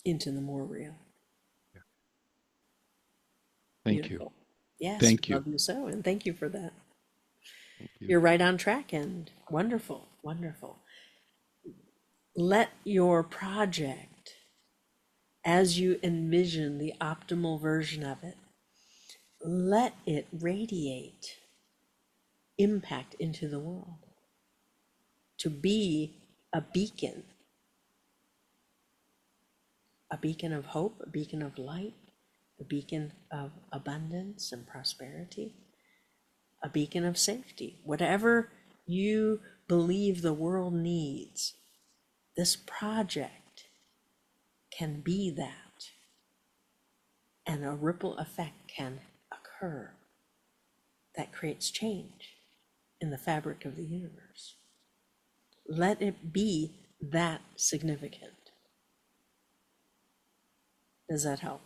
A: into the more real.
F: Thank you.
A: Beautiful. Yes,
F: Thank
A: we
F: you.
A: love you so, and thank you for that.
F: Thank you.
A: You're right on track, and wonderful, wonderful. Let your project, as you envision the optimal version of it, let it radiate impact into the world, to be a beacon of hope, a beacon of light, a beacon of abundance and prosperity, a beacon of safety. Whatever you believe the world needs, this project can be that, and a ripple effect can occur that creates change in the fabric of the universe. Let it be that significant. Does that help?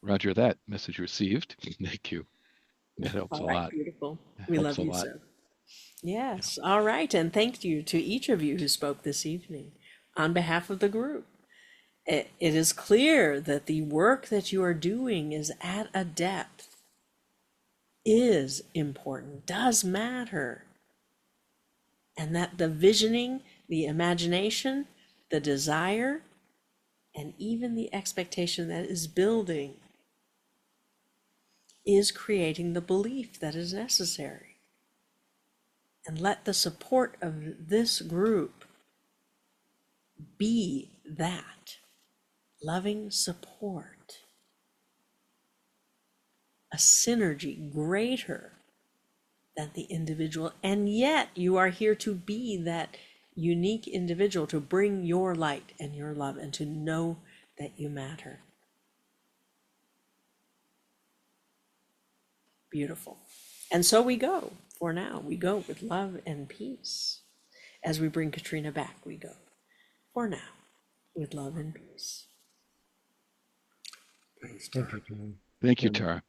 F: Roger that. Message received. Thank you. That helps
A: All
F: a
A: right,
F: lot.
A: beautiful.
F: That
A: We
F: helps
A: love
F: a
A: you
F: lot.
A: so. Yes. All right. And thank you to each of you who spoke this evening on behalf of the group. It is clear that the work that you are doing is at a depth is important, does matter. And that the visioning, the imagination, the desire, and even the expectation that is building is creating the belief that is necessary. And let the support of this group be that loving support, a synergy greater than the individual. And yet you are here to be that unique individual, to bring your light and your love and to know that you matter. Beautiful. And so we go for now. We go with love and peace. As we bring Katrina back, we go for now with love and peace.
B: Thanks,
E: Thank
B: Tara.
E: you, Tom.
F: Thank you, Tara.